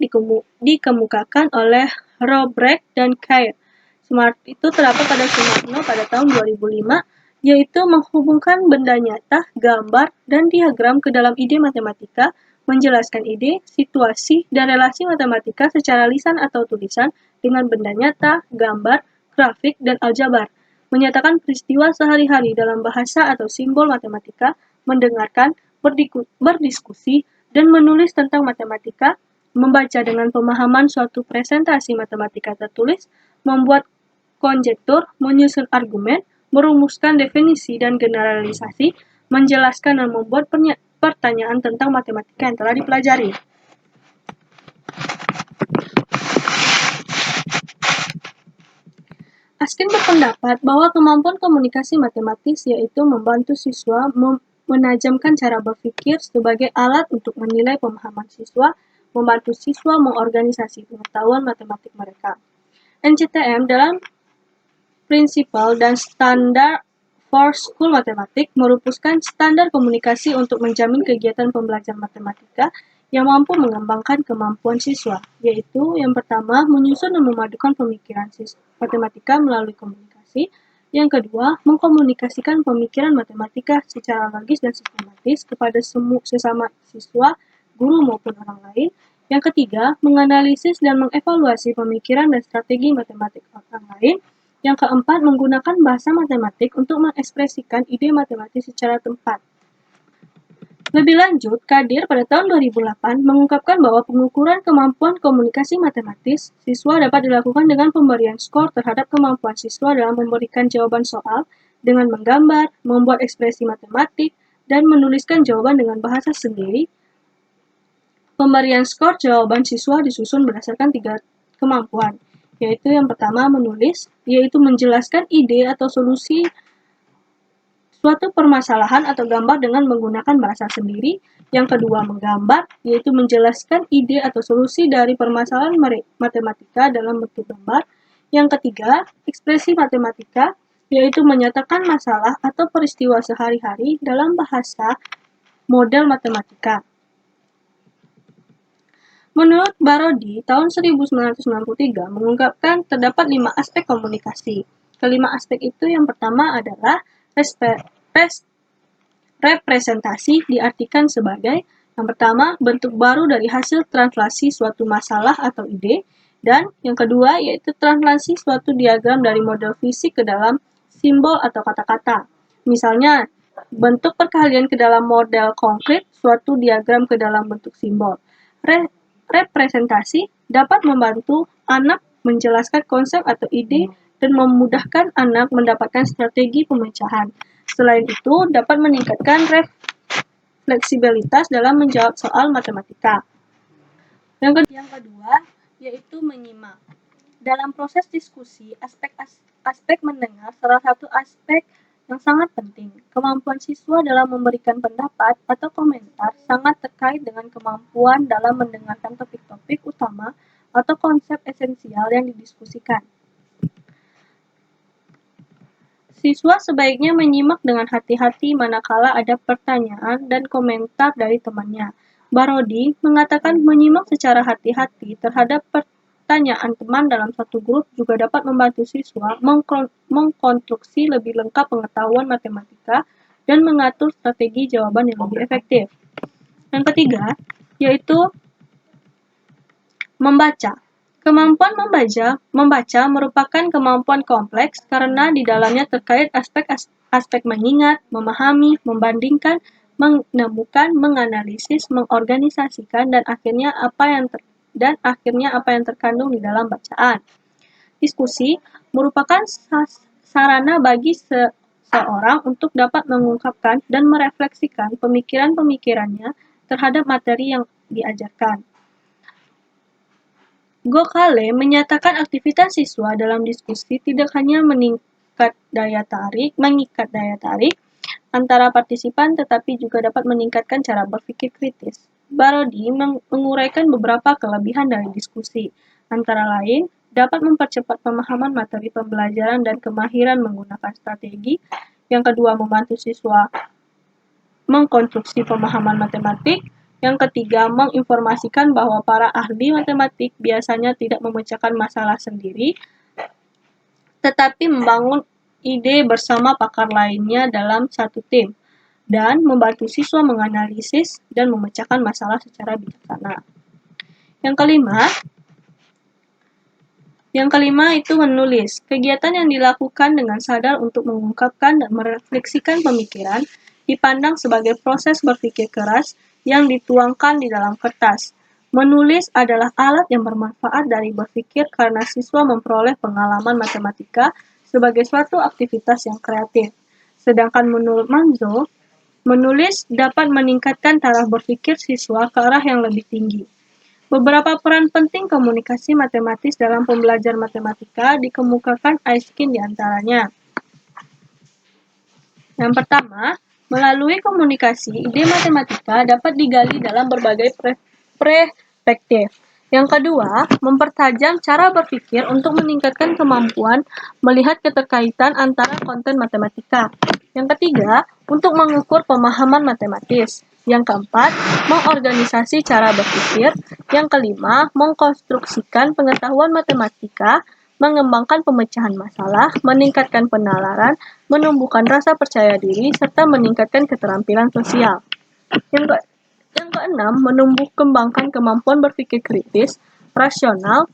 dikemukakan oleh Robrek dan Caire. Smart itu terdapat pada Sumarno pada tahun 2005, yaitu menghubungkan benda nyata, gambar, dan diagram ke dalam ide matematika, menjelaskan ide, situasi, dan relasi matematika secara lisan atau tulisan dengan benda nyata, gambar, grafik, dan aljabar. Menyatakan peristiwa sehari-hari dalam bahasa atau simbol matematika, mendengarkan, berdiskusi, dan menulis tentang matematika, membaca dengan pemahaman suatu presentasi matematika tertulis, membuat konjektur, menyusun argumen, merumuskan definisi dan generalisasi, menjelaskan dan membuat pertanyaan tentang matematika yang telah dipelajari. Askin berpendapat bahwa kemampuan komunikasi matematis yaitu membantu siswa menajamkan cara berpikir sebagai alat untuk menilai pemahaman siswa, membantu siswa mengorganisasi pengetahuan matematik mereka. NCTM dalam prinsipal dan standar for school matematik merumuskan standar komunikasi untuk menjamin kegiatan pembelajaran matematika yang mampu mengembangkan kemampuan siswa, yaitu yang pertama, menyusun dan memadukan pemikiran matematika melalui komunikasi. Yang kedua, mengkomunikasikan pemikiran matematika secara logis dan sistematis kepada sesama siswa, guru maupun orang lain. Yang ketiga, menganalisis dan mengevaluasi pemikiran dan strategi matematik orang lain. Yang keempat, menggunakan bahasa matematik untuk mengekspresikan ide matematis secara tepat. Lebih lanjut, Kadir pada tahun 2008 mengungkapkan bahwa pengukuran kemampuan komunikasi matematis siswa dapat dilakukan dengan pemberian skor terhadap kemampuan siswa dalam memberikan jawaban soal dengan menggambar, membuat ekspresi matematik, dan menuliskan jawaban dengan bahasa sendiri. Pemberian skor jawaban siswa disusun berdasarkan 3 kemampuan, yaitu yang pertama menulis, yaitu menjelaskan ide atau solusi suatu permasalahan atau gambar dengan menggunakan bahasa sendiri. Yang kedua menggambar, yaitu menjelaskan ide atau solusi dari permasalahan matematika dalam bentuk gambar. Yang ketiga, ekspresi matematika, yaitu menyatakan masalah atau peristiwa sehari-hari dalam bahasa model matematika. Menurut Barodi, tahun 1993 mengungkapkan terdapat 5 aspek komunikasi. Kelima aspek itu yang pertama adalah representasi, diartikan sebagai yang pertama, bentuk baru dari hasil translasi suatu masalah atau ide, dan yang kedua yaitu translasi suatu diagram dari model fisik ke dalam simbol atau kata-kata. Misalnya, bentuk perkalian ke dalam model konkret, suatu diagram ke dalam bentuk simbol. Representasi dapat membantu anak menjelaskan konsep atau ide dan memudahkan anak mendapatkan strategi pemecahan. Selain itu, dapat meningkatkan fleksibilitas dalam menjawab soal matematika. Yang kedua, yaitu menyimak. Dalam proses diskusi, aspek mendengar salah satu aspek yang sangat penting. Kemampuan siswa dalam memberikan pendapat atau komentar sangat terkait dengan kemampuan dalam mendengarkan topik-topik utama atau konsep esensial yang didiskusikan. Siswa sebaiknya menyimak dengan hati-hati manakala ada pertanyaan dan komentar dari temannya. Barodi mengatakan menyimak secara hati-hati terhadap pertanyaan teman dalam satu grup juga dapat membantu siswa mengkonstruksi lebih lengkap pengetahuan matematika dan mengatur strategi jawaban yang lebih efektif. Yang ketiga, yaitu membaca. Kemampuan membaca merupakan kemampuan kompleks karena di dalamnya terkait aspek mengingat, memahami, membandingkan, menemukan, menganalisis, mengorganisasikan, dan akhirnya apa yang terkandung di dalam bacaan. Diskusi merupakan sarana bagi seseorang untuk dapat mengungkapkan dan merefleksikan pemikiran-pemikirannya terhadap materi yang diajarkan. Gokale menyatakan aktivitas siswa dalam diskusi tidak hanya mengikat daya tarik antara partisipan tetapi juga dapat meningkatkan cara berpikir kritis. Barodi menguraikan beberapa kelebihan dari diskusi, antara lain dapat mempercepat pemahaman materi pembelajaran dan kemahiran menggunakan strategi. Yang kedua, membantu siswa mengkonstruksi pemahaman matematik. Yang ketiga, menginformasikan bahwa para ahli matematik biasanya tidak memecahkan masalah sendiri, tetapi membangun ide bersama pakar lainnya dalam satu tim, dan membantu siswa menganalisis dan memecahkan masalah secara bijaksana. Yang kelima itu menulis. Kegiatan yang dilakukan dengan sadar untuk mengungkapkan dan merefleksikan pemikiran dipandang sebagai proses berpikir keras yang dituangkan di dalam kertas. Menulis adalah alat yang bermanfaat dari berpikir karena siswa memperoleh pengalaman matematika sebagai suatu aktivitas yang kreatif. Sedangkan menurut Manzo, menulis dapat meningkatkan taraf berpikir siswa ke arah yang lebih tinggi. Beberapa peran penting komunikasi matematis dalam pembelajaran matematika dikemukakan Aiskin di antaranya. Yang pertama, melalui komunikasi, ide matematika dapat digali dalam berbagai perspektif. Yang kedua, mempertajam cara berpikir untuk meningkatkan kemampuan melihat keterkaitan antara konten matematika. Yang ketiga, untuk mengukur pemahaman matematis. Yang keempat, mengorganisasi cara berpikir. Yang kelima, mengkonstruksikan pengetahuan matematika, mengembangkan pemecahan masalah, meningkatkan penalaran, menumbuhkan rasa percaya diri, serta meningkatkan keterampilan sosial. Yang keenam, kembangkan kemampuan berpikir kritis, rasional,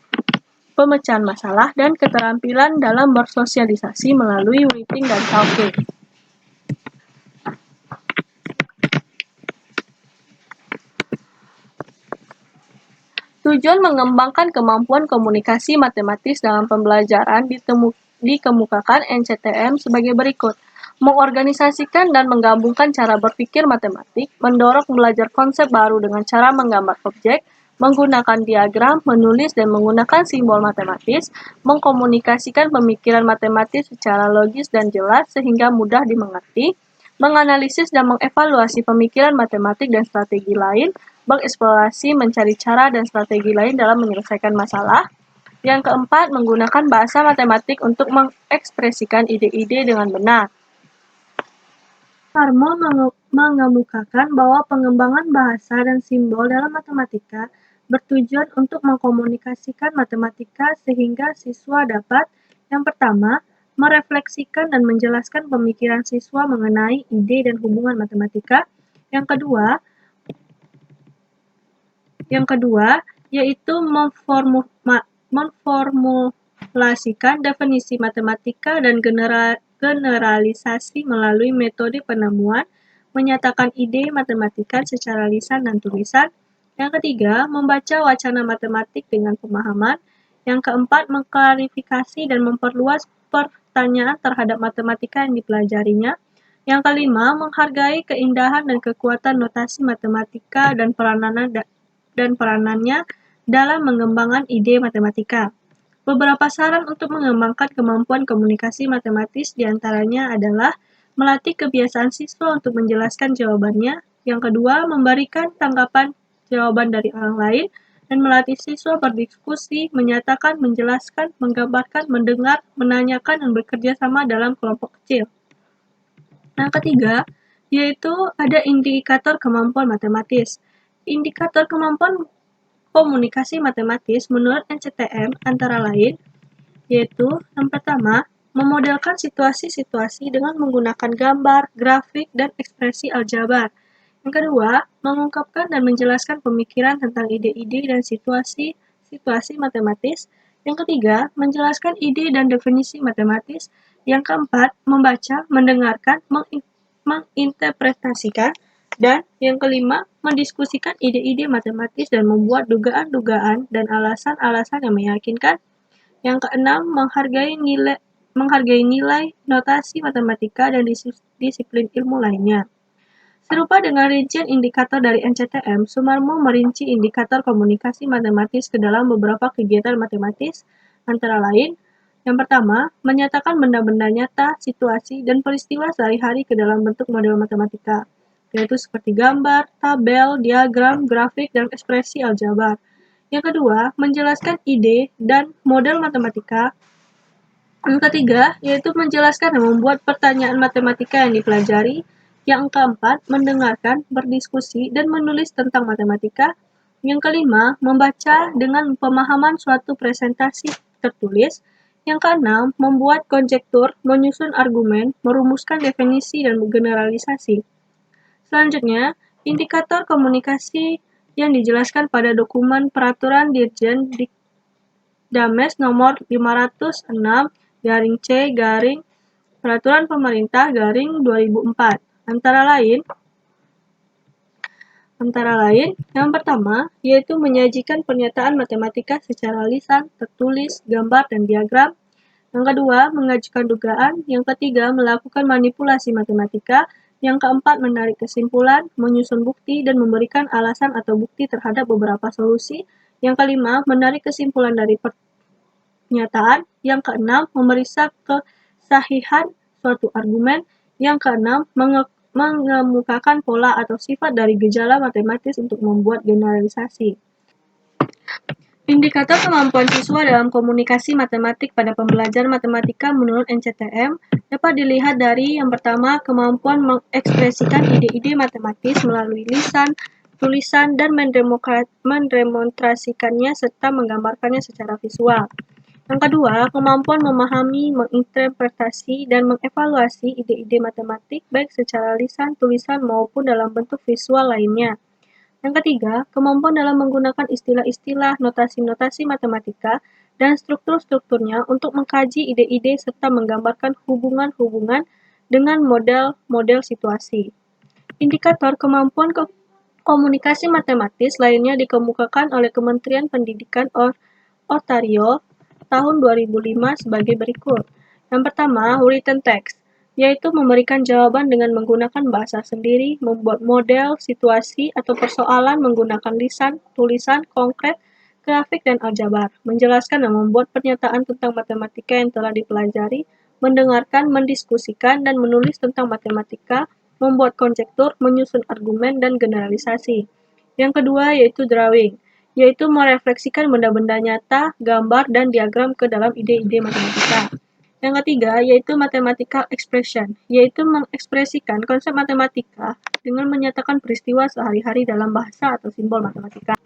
pemecahan masalah, dan keterampilan dalam bersosialisasi melalui writing dan talking. Tujuan mengembangkan kemampuan komunikasi matematis dalam pembelajaran dikemukakan NCTM sebagai berikut. Mengorganisasikan dan menggabungkan cara berpikir matematik, mendorong belajar konsep baru dengan cara menggambar objek, menggunakan diagram, menulis dan menggunakan simbol matematis, mengkomunikasikan pemikiran matematis secara logis dan jelas sehingga mudah dimengerti, menganalisis dan mengevaluasi pemikiran matematik dan strategi lain, mengeksplorasi, mencari cara dan strategi lain dalam menyelesaikan masalah. Yang keempat, menggunakan bahasa matematik untuk mengekspresikan ide-ide dengan benar. Karmo mengemukakan bahwa pengembangan bahasa dan simbol dalam matematika bertujuan untuk mengkomunikasikan matematika sehingga siswa dapat, yang pertama, merefleksikan dan menjelaskan pemikiran siswa mengenai ide dan hubungan matematika. Yang kedua, yaitu memformulasikan definisi matematika dan generalisasi melalui metode penemuan, menyatakan ide matematika secara lisan dan tulisan. Yang ketiga, membaca wacana matematik dengan pemahaman. Yang keempat, mengklarifikasi dan memperluas pertanyaan terhadap matematika yang dipelajarinya. Yang kelima, menghargai keindahan dan kekuatan notasi matematika dan peranannya dalam mengembangkan ide matematika. Beberapa saran untuk mengembangkan kemampuan komunikasi matematis diantaranya adalah melatih kebiasaan siswa untuk menjelaskan jawabannya. Yang kedua, memberikan tanggapan jawaban dari orang lain dan melatih siswa berdiskusi, menyatakan, menjelaskan, menggambarkan, mendengar, menanyakan, dan bekerja sama dalam kelompok kecil. Yang ketiga, yaitu ada indikator kemampuan matematis. Indikator kemampuan komunikasi matematis menurut NCTM antara lain yaitu yang pertama, memodelkan situasi-situasi dengan menggunakan gambar, grafik, dan ekspresi aljabar. Yang kedua, mengungkapkan dan menjelaskan pemikiran tentang ide-ide dan situasi matematis. Yang ketiga, menjelaskan ide dan definisi matematis. Yang keempat, membaca, mendengarkan, menginterpretasikan, dan yang kelima, mendiskusikan ide-ide matematis dan membuat dugaan-dugaan dan alasan-alasan yang meyakinkan. Yang keenam, menghargai nilai notasi matematika dan disiplin ilmu lainnya. Serupa dengan rincian indikator dari NCTM, Sumarmo merinci indikator komunikasi matematis ke dalam beberapa kegiatan matematis, antara lain, yang pertama, menyatakan benda-benda nyata, situasi, dan peristiwa sehari-hari ke dalam bentuk model matematika, yaitu seperti gambar, tabel, diagram, grafik, dan ekspresi aljabar. Yang kedua, menjelaskan ide dan model matematika. Yang ketiga, yaitu menjelaskan dan membuat pertanyaan matematika yang dipelajari. Yang keempat, mendengarkan, berdiskusi, dan menulis tentang matematika. Yang kelima, membaca dengan pemahaman suatu presentasi tertulis. Yang keenam, membuat konjektur, menyusun argumen, merumuskan definisi, dan generalisasi. Selanjutnya, indikator komunikasi yang dijelaskan pada dokumen Peraturan Dirjen Dikdames nomor 506/C Peraturan Pemerintah -2004. Antara lain, yang pertama, yaitu menyajikan pernyataan matematika secara lisan, tertulis, gambar, dan diagram. Yang kedua, mengajukan dugaan. Yang ketiga, melakukan manipulasi matematika. Yang keempat, menarik kesimpulan, menyusun bukti, dan memberikan alasan atau bukti terhadap beberapa solusi. Yang kelima, menarik kesimpulan dari pernyataan. Yang keenam, memeriksa kesahihan suatu argumen. Yang keenam, mengemukakan pola atau sifat dari gejala matematis untuk membuat generalisasi. Indikator kemampuan siswa dalam komunikasi matematik pada pembelajaran matematika menurut NCTM dapat dilihat dari yang pertama, kemampuan mengekspresikan ide-ide matematis melalui lisan, tulisan, dan mendemonstrasikannya serta menggambarkannya secara visual. Yang kedua, kemampuan memahami, menginterpretasi, dan mengevaluasi ide-ide matematik baik secara lisan, tulisan, maupun dalam bentuk visual lainnya. Yang ketiga, kemampuan dalam menggunakan istilah-istilah, notasi-notasi matematika, dan struktur-strukturnya untuk mengkaji ide-ide serta menggambarkan hubungan-hubungan dengan model-model situasi. Indikator kemampuan Komunikasi matematis lainnya dikemukakan oleh Kementerian Pendidikan Ontario tahun 2005 sebagai berikut. Yang pertama, written text, yaitu memberikan jawaban dengan menggunakan bahasa sendiri, membuat model, situasi, atau persoalan menggunakan lisan, tulisan, konkret, grafik, dan aljabar, menjelaskan dan membuat pernyataan tentang matematika yang telah dipelajari, mendengarkan, mendiskusikan, dan menulis tentang matematika, membuat konjektur, menyusun argumen, dan generalisasi. Yang kedua yaitu drawing, yaitu merefleksikan benda-benda nyata, gambar, dan diagram ke dalam ide-ide matematika. Yang ketiga yaitu mathematical expression, yaitu mengekspresikan konsep matematika dengan menyatakan peristiwa sehari-hari dalam bahasa atau simbol matematika.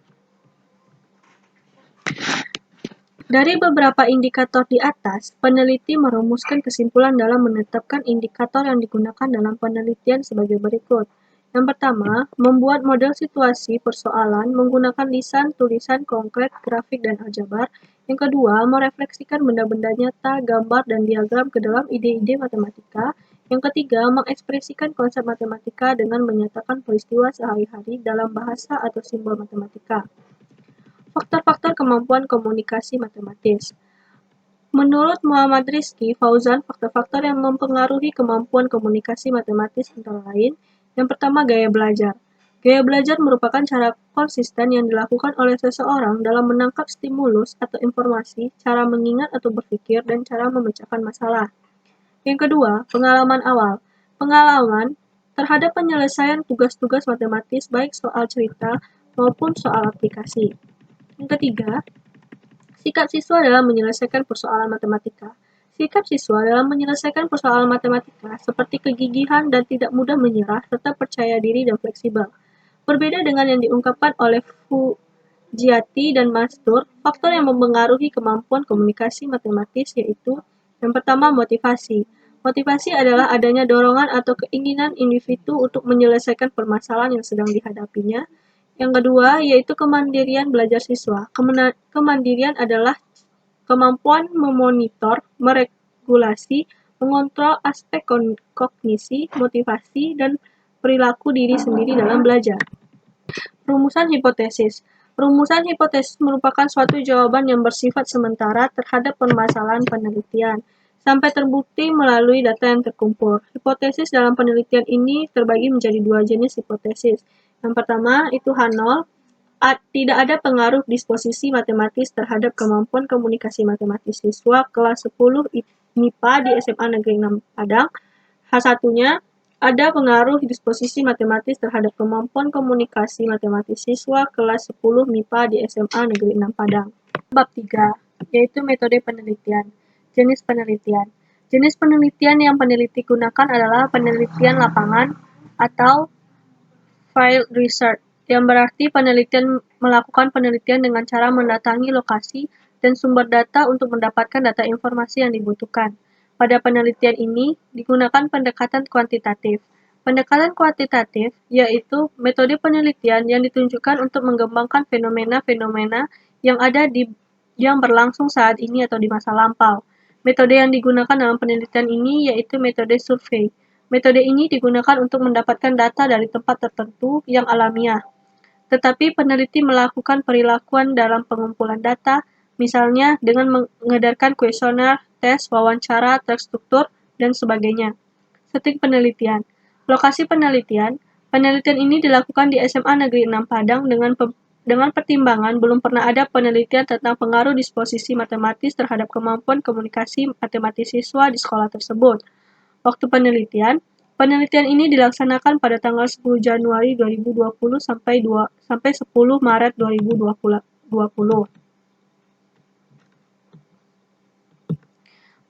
Dari beberapa indikator di atas, peneliti merumuskan kesimpulan dalam menetapkan indikator yang digunakan dalam penelitian sebagai berikut. Yang pertama, membuat model situasi persoalan menggunakan lisan, tulisan, konkret, grafik, dan aljabar. Yang kedua, merefleksikan benda-benda nyata, gambar, dan diagram ke dalam ide-ide matematika. Yang ketiga, mengekspresikan konsep matematika dengan menyatakan peristiwa sehari-hari dalam bahasa atau simbol matematika. Faktor-faktor kemampuan komunikasi matematis. Menurut Muhammad Rizky Fauzan, faktor-faktor yang mempengaruhi kemampuan komunikasi matematis antara lain, yang pertama gaya belajar. Gaya belajar merupakan cara konsisten yang dilakukan oleh seseorang dalam menangkap stimulus atau informasi, cara mengingat atau berpikir, dan cara memecahkan masalah. Yang kedua, pengalaman awal. Pengalaman terhadap penyelesaian tugas-tugas matematis baik soal cerita maupun soal aplikasi. Yang ketiga, sikap siswa dalam menyelesaikan persoalan matematika. Sikap siswa dalam menyelesaikan persoalan matematika seperti kegigihan dan tidak mudah menyerah serta percaya diri dan fleksibel. Berbeda dengan yang diungkapkan oleh Fujiati dan Mastur, faktor yang mempengaruhi kemampuan komunikasi matematis yaitu yang pertama motivasi. Motivasi adalah adanya dorongan atau keinginan individu untuk menyelesaikan permasalahan yang sedang dihadapinya. Yang kedua, yaitu kemandirian belajar siswa. Kemandirian adalah kemampuan memonitor, meregulasi, mengontrol aspek kognisi, motivasi, dan perilaku diri sendiri dalam belajar. Rumusan hipotesis. Rumusan hipotesis merupakan suatu jawaban yang bersifat sementara terhadap permasalahan penelitian, sampai terbukti melalui data yang terkumpul. Hipotesis dalam penelitian ini terbagi menjadi dua jenis hipotesis. Yang pertama, itu H0, tidak ada pengaruh disposisi matematis terhadap kemampuan komunikasi matematis siswa kelas 10 MIPA di SMA Negeri 6 Padang. H1-nya, ada pengaruh disposisi matematis terhadap kemampuan komunikasi matematis siswa kelas 10 MIPA di SMA Negeri 6 Padang. Bab 3, yaitu metode penelitian. Jenis penelitian. Jenis penelitian yang peneliti gunakan adalah penelitian lapangan atau field research, yang berarti penelitian melakukan penelitian dengan cara mendatangi lokasi dan sumber data untuk mendapatkan data informasi yang dibutuhkan. Pada penelitian ini digunakan pendekatan kuantitatif. Pendekatan kuantitatif yaitu metode penelitian yang ditunjukkan untuk mengembangkan fenomena-fenomena yang berlangsung saat ini atau di masa lampau. Metode yang digunakan dalam penelitian ini yaitu metode survei. Metode ini digunakan untuk mendapatkan data dari tempat tertentu yang alamiah. Tetapi peneliti melakukan perilakuan dalam pengumpulan data, misalnya dengan mengedarkan kuesioner, tes, wawancara, terstruktur, dan sebagainya. Setting penelitian. Lokasi penelitian. Penelitian ini dilakukan di SMA Negeri 6 Padang dengan pertimbangan belum pernah ada penelitian tentang pengaruh disposisi matematis terhadap kemampuan komunikasi matematis siswa di sekolah tersebut. Waktu penelitian ini dilaksanakan pada tanggal 10 Januari 2020 sampai 10 Maret 2020.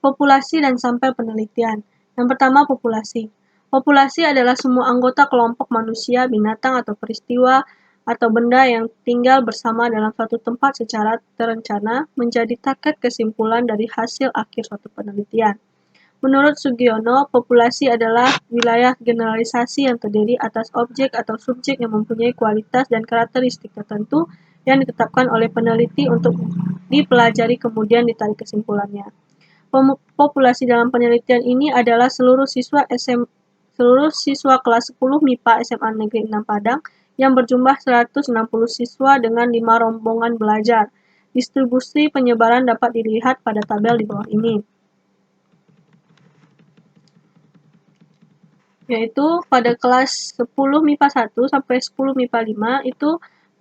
Populasi dan sampel penelitian. Yang pertama, populasi. Populasi adalah semua anggota kelompok manusia, binatang, atau peristiwa atau benda yang tinggal bersama dalam suatu tempat secara terencana menjadi target kesimpulan dari hasil akhir suatu penelitian. Menurut Sugiono, populasi adalah wilayah generalisasi yang terdiri atas objek atau subjek yang mempunyai kualitas dan karakteristik tertentu yang ditetapkan oleh peneliti untuk dipelajari kemudian ditarik kesimpulannya. Populasi dalam penelitian ini adalah seluruh siswa kelas 10 MIPA SMA Negeri 6 Padang yang berjumlah 160 siswa dengan 5 rombongan belajar. Distribusi penyebaran dapat dilihat pada tabel di bawah ini. Yaitu pada kelas 10 MIPA 1 sampai 10 MIPA 5 itu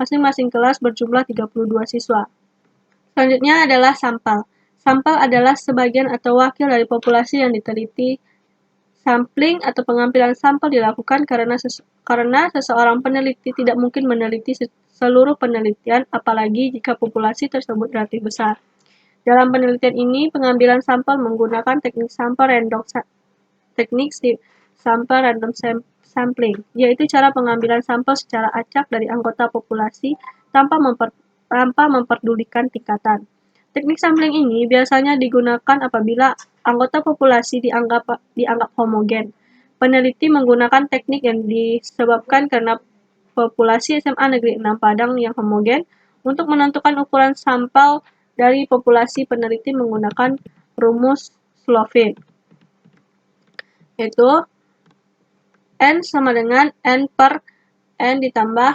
masing-masing kelas berjumlah 32 siswa. Selanjutnya adalah sampel. Sampel adalah sebagian atau wakil dari populasi yang diteliti. Sampling atau pengambilan sampel dilakukan karena seseorang peneliti tidak mungkin meneliti seluruh penelitian, apalagi jika populasi tersebut relatif besar. Dalam penelitian ini, pengambilan sampel menggunakan teknik sample random sampling, yaitu cara pengambilan sampel secara acak dari anggota populasi tanpa memperdulikan tingkatan. Teknik sampling ini biasanya digunakan apabila anggota populasi dianggap homogen. Peneliti menggunakan teknik yang disebabkan karena populasi SMA Negeri 6 Padang yang homogen. Untuk menentukan ukuran sampel dari populasi, peneliti menggunakan rumus Slovin, yaitu N sama dengan N per N ditambah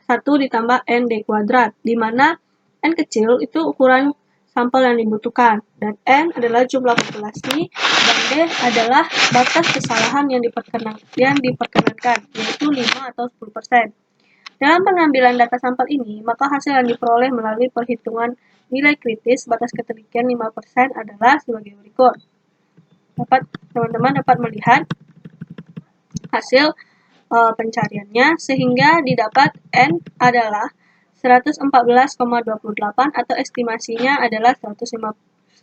1 ditambah N D kuadrat, di mana N kecil itu ukuran sampel yang dibutuhkan, dan N adalah jumlah populasi, dan D adalah batas kesalahan yang diperkenankan, yaitu 5 atau 10%. Dalam pengambilan data sampel ini, maka hasil yang diperoleh melalui perhitungan nilai kritis batas ketelitian 5% adalah sebagai berikut. Teman-teman dapat melihat hasil pencariannya, sehingga didapat N adalah 114,28 atau estimasinya adalah 115.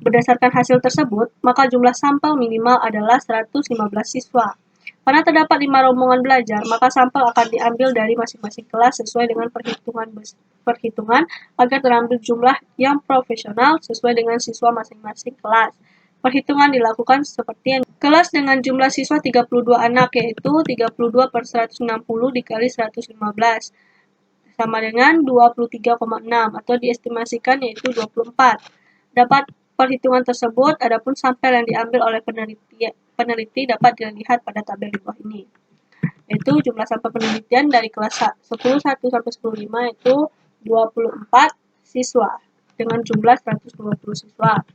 Berdasarkan hasil tersebut, maka jumlah sampel minimal adalah 115 siswa. Karena terdapat 5 rombongan belajar, maka sampel akan diambil dari masing-masing kelas sesuai dengan perhitungan agar terambil jumlah yang profesional sesuai dengan siswa masing-masing kelas. Perhitungan dilakukan seperti yang kelas dengan jumlah siswa 32 anak, yaitu 32 per 160 dikali 115 sama dengan 23,6 atau diestimasikan yaitu 24. Dapat perhitungan tersebut, adapun sampel yang diambil oleh peneliti dapat dilihat pada tabel di bawah ini. Yaitu jumlah sampel penelitian dari kelas 10 1 sampai 10 5 itu 24 siswa dengan jumlah 120 siswa.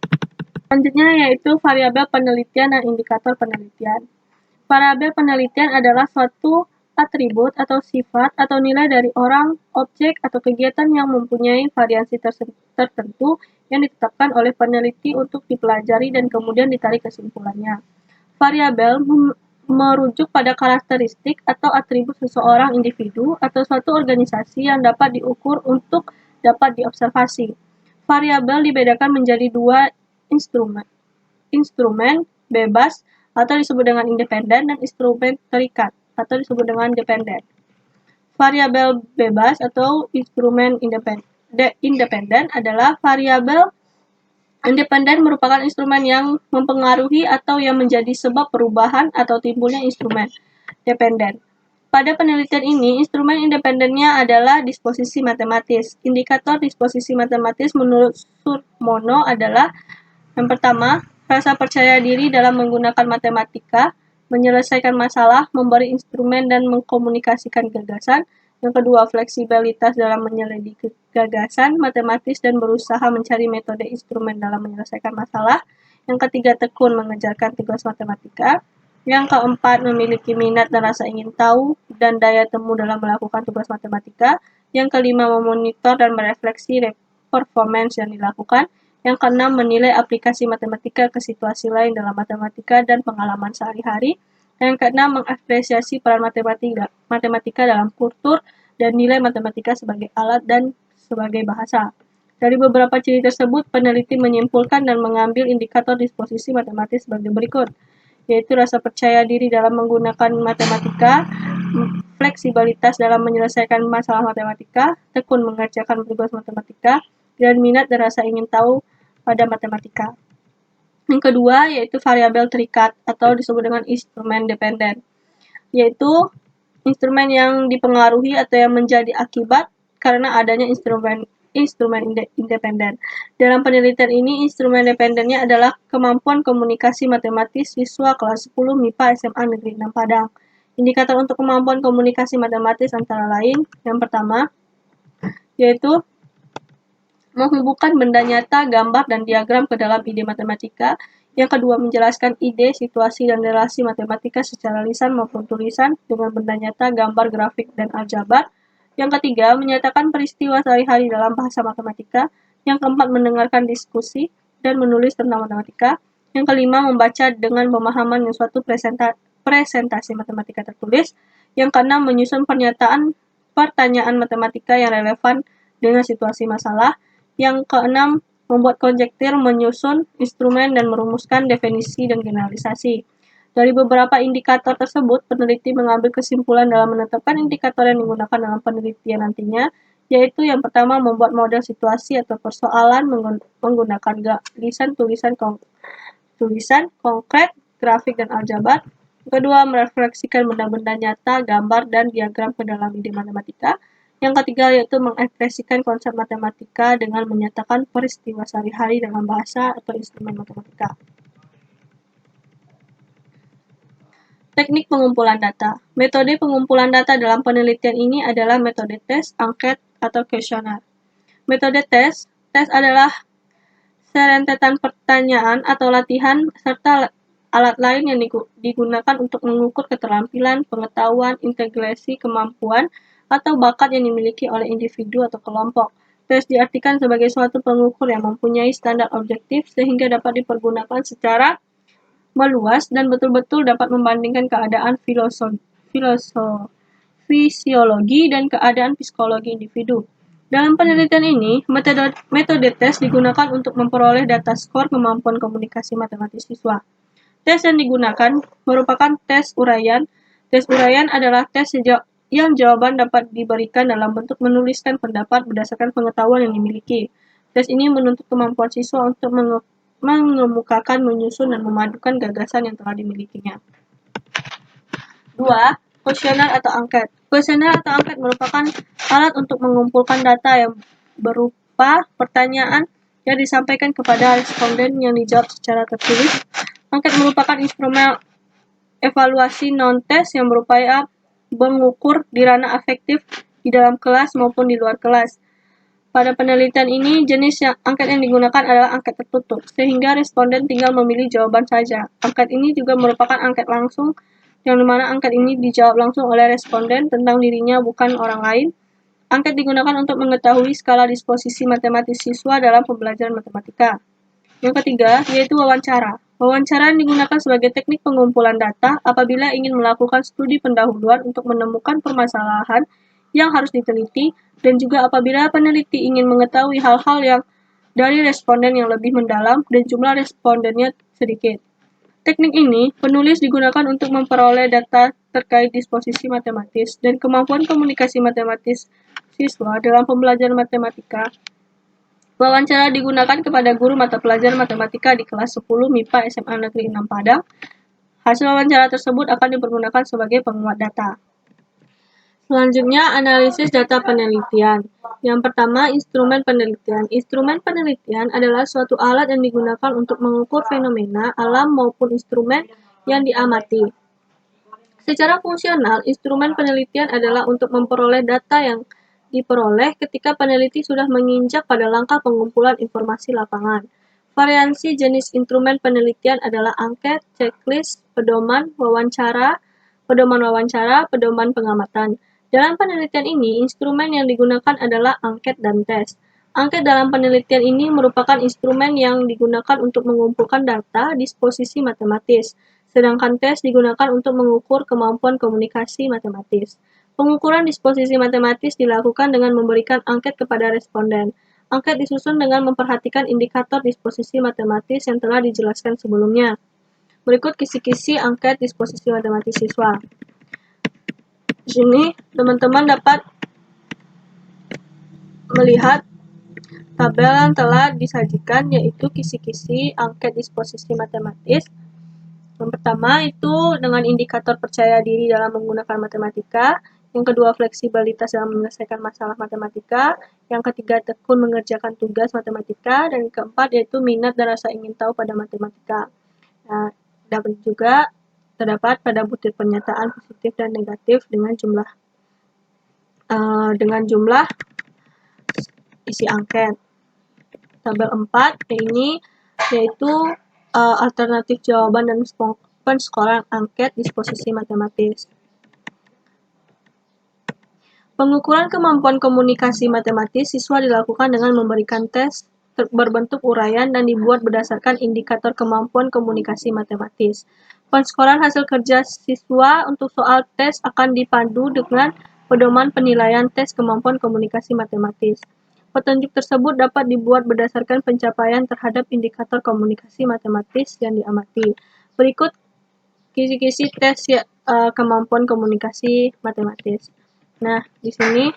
Selanjutnya yaitu variabel penelitian dan indikator penelitian. Variabel penelitian adalah suatu atribut atau sifat atau nilai dari orang, objek, atau kegiatan yang mempunyai variasi tertentu yang ditetapkan oleh peneliti untuk dipelajari dan kemudian ditarik kesimpulannya. Variabel merujuk pada karakteristik atau atribut seseorang individu atau suatu organisasi yang dapat diukur untuk dapat diobservasi. Variabel dibedakan menjadi dua instrumen bebas atau disebut dengan independen, dan instrumen terikat atau disebut dengan dependen. Variabel bebas atau instrumen independen adalah variabel independen merupakan instrumen yang mempengaruhi atau yang menjadi sebab perubahan atau timbulnya instrumen dependen. Pada penelitian ini, instrumen independennya adalah disposisi matematis. Indikator disposisi matematis menurut Surmono adalah yang pertama, rasa percaya diri dalam menggunakan matematika, menyelesaikan masalah, memberi instrumen dan mengkomunikasikan gagasan. Yang kedua, fleksibilitas dalam menyelidiki gagasan matematis dan berusaha mencari metode instrumen dalam menyelesaikan masalah. Yang ketiga, tekun mengerjakan tugas matematika. Yang keempat, memiliki minat dan rasa ingin tahu dan daya temu dalam melakukan tugas matematika. Yang kelima, memonitor dan merefleksi performance yang dilakukan. Yang keenam, menilai aplikasi matematika ke situasi lain dalam matematika dan pengalaman sehari-hari. Yang keenam, mengapresiasi peran matematika dalam kultur dan nilai matematika sebagai alat dan sebagai bahasa. Dari beberapa ciri tersebut, peneliti menyimpulkan dan mengambil indikator disposisi matematis sebagai berikut, yaitu rasa percaya diri dalam menggunakan matematika, fleksibilitas dalam menyelesaikan masalah matematika, tekun mengerjakan tugas matematika, dan minat dan rasa ingin tahu pada matematika. Yang kedua yaitu variabel terikat atau disebut dengan instrumen dependen, yaitu instrumen yang dipengaruhi atau yang menjadi akibat karena adanya instrumen independen. Dalam penelitian ini, instrumen dependennya adalah kemampuan komunikasi matematis siswa kelas 10 MIPA SMA Negeri 6 Padang. Indikator untuk kemampuan komunikasi matematis antara lain, yang pertama, yaitu menghubungkan benda nyata, gambar, dan diagram ke dalam ide matematika. Yang kedua, menjelaskan ide, situasi, dan relasi matematika secara lisan maupun tulisan dengan benda nyata, gambar, grafik, dan aljabar. Yang ketiga, menyatakan peristiwa sehari-hari dalam bahasa matematika. Yang keempat, mendengarkan diskusi dan menulis tentang matematika. Yang kelima, membaca dengan pemahaman yang suatu presentasi matematika tertulis. Yang keenam, menyusun pertanyaan matematika yang relevan dengan situasi masalah. Yang keenam, membuat konjektur, menyusun instrumen, dan merumuskan definisi dan generalisasi. Dari beberapa indikator tersebut, peneliti mengambil kesimpulan dalam menetapkan indikator yang digunakan dalam penelitian nantinya, yaitu yang pertama, membuat model situasi atau persoalan menggunakan tulisan konkret, grafik, dan aljabar. Kedua, merefleksikan benda-benda nyata, gambar, dan diagram ke dalam ide matematika. Yang ketiga, yaitu mengekspresikan konsep matematika dengan menyatakan peristiwa sehari-hari dalam bahasa atau instrumen matematika. Teknik pengumpulan data. Metode pengumpulan data dalam penelitian ini adalah metode tes, angket, atau kuesioner. Metode tes adalah serentetan pertanyaan atau latihan serta alat lain yang digunakan untuk mengukur keterampilan, pengetahuan, integrasi, kemampuan, atau bakat yang dimiliki oleh individu atau kelompok. Tes diartikan sebagai suatu pengukur yang mempunyai standar objektif sehingga dapat dipergunakan secara meluas dan betul-betul dapat membandingkan keadaan fisiologi dan keadaan psikologi individu. Dalam penelitian ini, metode tes digunakan untuk memperoleh data skor kemampuan komunikasi matematis siswa. Tes yang digunakan merupakan tes uraian. Tes uraian adalah tes yang jawaban dapat diberikan dalam bentuk menuliskan pendapat berdasarkan pengetahuan yang dimiliki. Tes ini menuntut kemampuan siswa untuk mengemukakan, menyusun, dan memadukan gagasan yang telah dimilikinya. 2. Kuesioner atau angket. Kuesioner atau angket merupakan alat untuk mengumpulkan data yang berupa pertanyaan yang disampaikan kepada responden yang dijawab secara tertulis. Angket merupakan instrumen evaluasi non-tes yang berupaya mengukur di ranah afektif di dalam kelas maupun di luar kelas. Pada penelitian ini, jenis angket yang digunakan adalah angket tertutup, sehingga responden tinggal memilih jawaban saja. Angket ini juga merupakan angket langsung, yang dimana angket ini dijawab langsung oleh responden tentang dirinya bukan orang lain. Angket digunakan untuk mengetahui skala disposisi matematis siswa dalam pembelajaran matematika. Yang ketiga, yaitu wawancara. Wawancara digunakan sebagai teknik pengumpulan data apabila ingin melakukan studi pendahuluan untuk menemukan permasalahan yang harus diteliti, dan juga apabila peneliti ingin mengetahui hal-hal yang dari responden yang lebih mendalam dan jumlah respondennya sedikit. Teknik ini, penulis digunakan untuk memperoleh data terkait disposisi matematis dan kemampuan komunikasi matematis siswa dalam pembelajaran matematika. Wawancara digunakan kepada guru mata pelajaran matematika di kelas 10 MIPA SMA Negeri 6 Padang. Hasil wawancara tersebut akan dipergunakan sebagai penguat data. Selanjutnya, analisis data penelitian. Yang pertama, instrumen penelitian. Instrumen penelitian adalah suatu alat yang digunakan untuk mengukur fenomena alam maupun instrumen yang diamati. Secara fungsional, instrumen penelitian adalah untuk memperoleh data yang diperoleh ketika peneliti sudah menginjak pada langkah pengumpulan informasi lapangan. Variasi jenis instrumen penelitian adalah angket, checklist, pedoman wawancara, pedoman pengamatan. Dalam penelitian ini, instrumen yang digunakan adalah angket dan tes. Angket dalam penelitian ini merupakan instrumen yang digunakan untuk mengumpulkan data disposisi matematis, sedangkan tes digunakan untuk mengukur kemampuan komunikasi matematis. Pengukuran disposisi matematis dilakukan dengan memberikan angket kepada responden. Angket disusun dengan memperhatikan indikator disposisi matematis yang telah dijelaskan sebelumnya. Berikut kisi-kisi angket disposisi matematis siswa. Di sini teman-teman dapat melihat tabel yang telah disajikan, yaitu kisi-kisi angket disposisi matematis. Yang pertama itu dengan indikator percaya diri dalam menggunakan matematika. Yang kedua, fleksibilitas dalam menyelesaikan masalah matematika. Yang ketiga, tekun mengerjakan tugas matematika. Dan keempat, yaitu minat dan rasa ingin tahu pada matematika. Nah, dapat juga terdapat pada butir pernyataan positif dan negatif dengan jumlah isi angket. Tabel 4 ini yaitu alternatif jawaban dan penskoran angket disposisi matematis. Pengukuran kemampuan komunikasi matematis siswa dilakukan dengan memberikan tes berbentuk uraian dan dibuat berdasarkan indikator kemampuan komunikasi matematis. Penskoran hasil kerja siswa untuk soal tes akan dipandu dengan pedoman penilaian tes kemampuan komunikasi matematis. Petunjuk tersebut dapat dibuat berdasarkan pencapaian terhadap indikator komunikasi matematis yang diamati. Berikut kisi-kisi tes kemampuan komunikasi matematis. Nah, di sini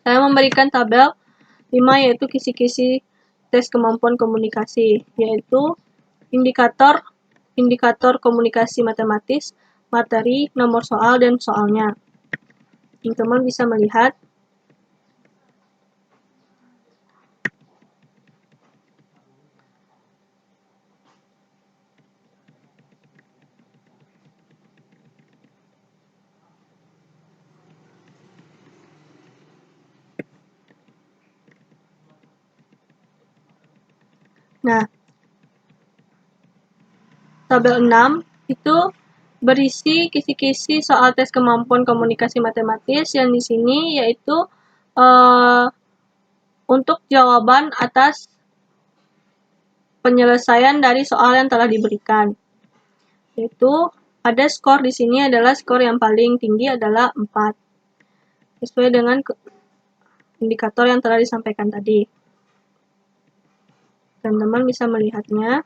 saya memberikan tabel 5 yaitu kisi-kisi tes kemampuan komunikasi, yaitu indikator komunikasi matematis, materi, nomor soal, dan soalnya. Teman-teman bisa melihat. Nah, tabel 6 itu berisi kisi-kisi soal tes kemampuan komunikasi matematis yang di sini yaitu untuk jawaban atas penyelesaian dari soal yang telah diberikan. Yaitu ada skor di sini adalah skor yang paling tinggi adalah 4. Sesuai dengan indikator yang telah disampaikan tadi. Teman-teman bisa melihatnya.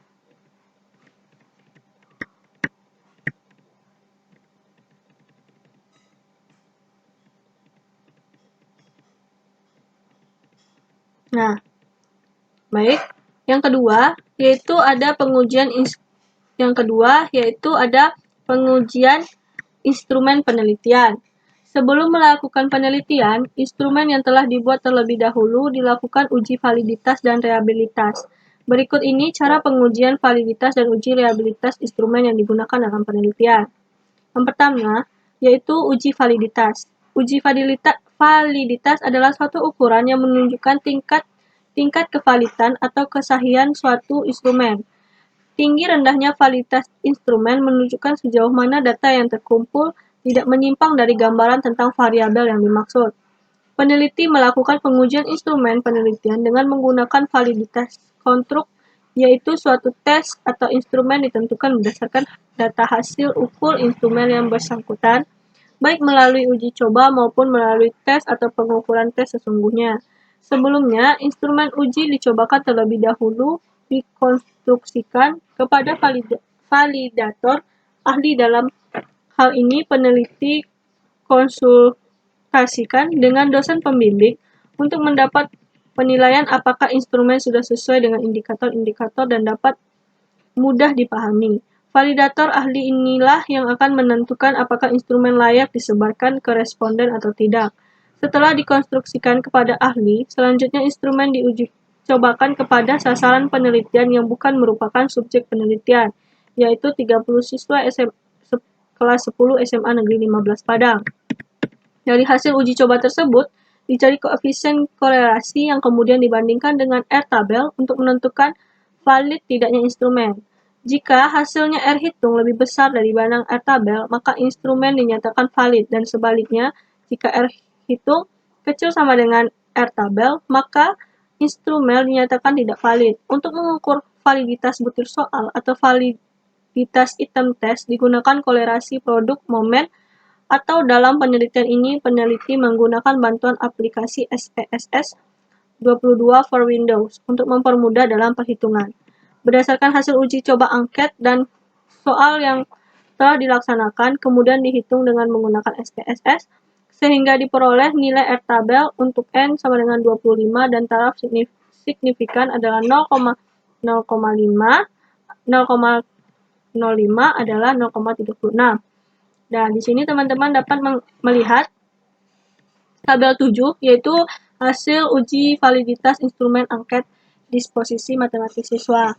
Nah, baik. Yang kedua yaitu ada pengujian instrumen penelitian. Sebelum melakukan penelitian, instrumen yang telah dibuat terlebih dahulu dilakukan uji validitas dan reliabilitas. Berikut ini cara pengujian validitas dan uji reliabilitas instrumen yang digunakan dalam penelitian. Yang pertama, yaitu uji validitas. Uji validitas adalah suatu ukuran yang menunjukkan tingkat kevalidan atau kesahihan suatu instrumen. Tinggi rendahnya validitas instrumen menunjukkan sejauh mana data yang terkumpul tidak menyimpang dari gambaran tentang variabel yang dimaksud. Peneliti melakukan pengujian instrumen penelitian dengan menggunakan validitas konstruk, yaitu suatu tes atau instrumen ditentukan berdasarkan data hasil ukur instrumen yang bersangkutan, baik melalui uji coba maupun melalui tes atau pengukuran tes sesungguhnya. Sebelumnya, instrumen uji dicobakan terlebih dahulu dikonstruksikan kepada validator ahli. Dalam hal ini, peneliti konsultasikan dengan dosen pembimbing untuk mendapat penilaian apakah instrumen sudah sesuai dengan indikator-indikator dan dapat mudah dipahami. Validator ahli inilah yang akan menentukan apakah instrumen layak disebarkan ke responden atau tidak. Setelah dikonstruksikan kepada ahli, selanjutnya instrumen diuji cobakan kepada sasaran penelitian yang bukan merupakan subjek penelitian, yaitu 30 siswa kelas 10 SMA Negeri 15 Padang. Dari hasil uji coba tersebut, dicari koefisien korelasi yang kemudian dibandingkan dengan R-tabel untuk menentukan valid tidaknya instrumen. Jika hasilnya R hitung lebih besar daripada R-tabel, maka instrumen dinyatakan valid, dan sebaliknya, jika R hitung kecil sama dengan R-tabel, maka instrumen dinyatakan tidak valid. Untuk mengukur validitas butir soal atau validitas item test digunakan kolerasi produk momen, atau dalam penelitian ini peneliti menggunakan bantuan aplikasi SPSS 22 for Windows untuk mempermudah dalam perhitungan. Berdasarkan hasil uji coba angket dan soal yang telah dilaksanakan, kemudian dihitung dengan menggunakan SPSS, sehingga diperoleh nilai R-tabel untuk N sama dengan 25 dan taraf signifikan adalah 0,05, 0,05 adalah 0,36. Nah, di sini teman-teman dapat melihat tabel 7, yaitu hasil uji validitas instrumen angket disposisi matematik siswa.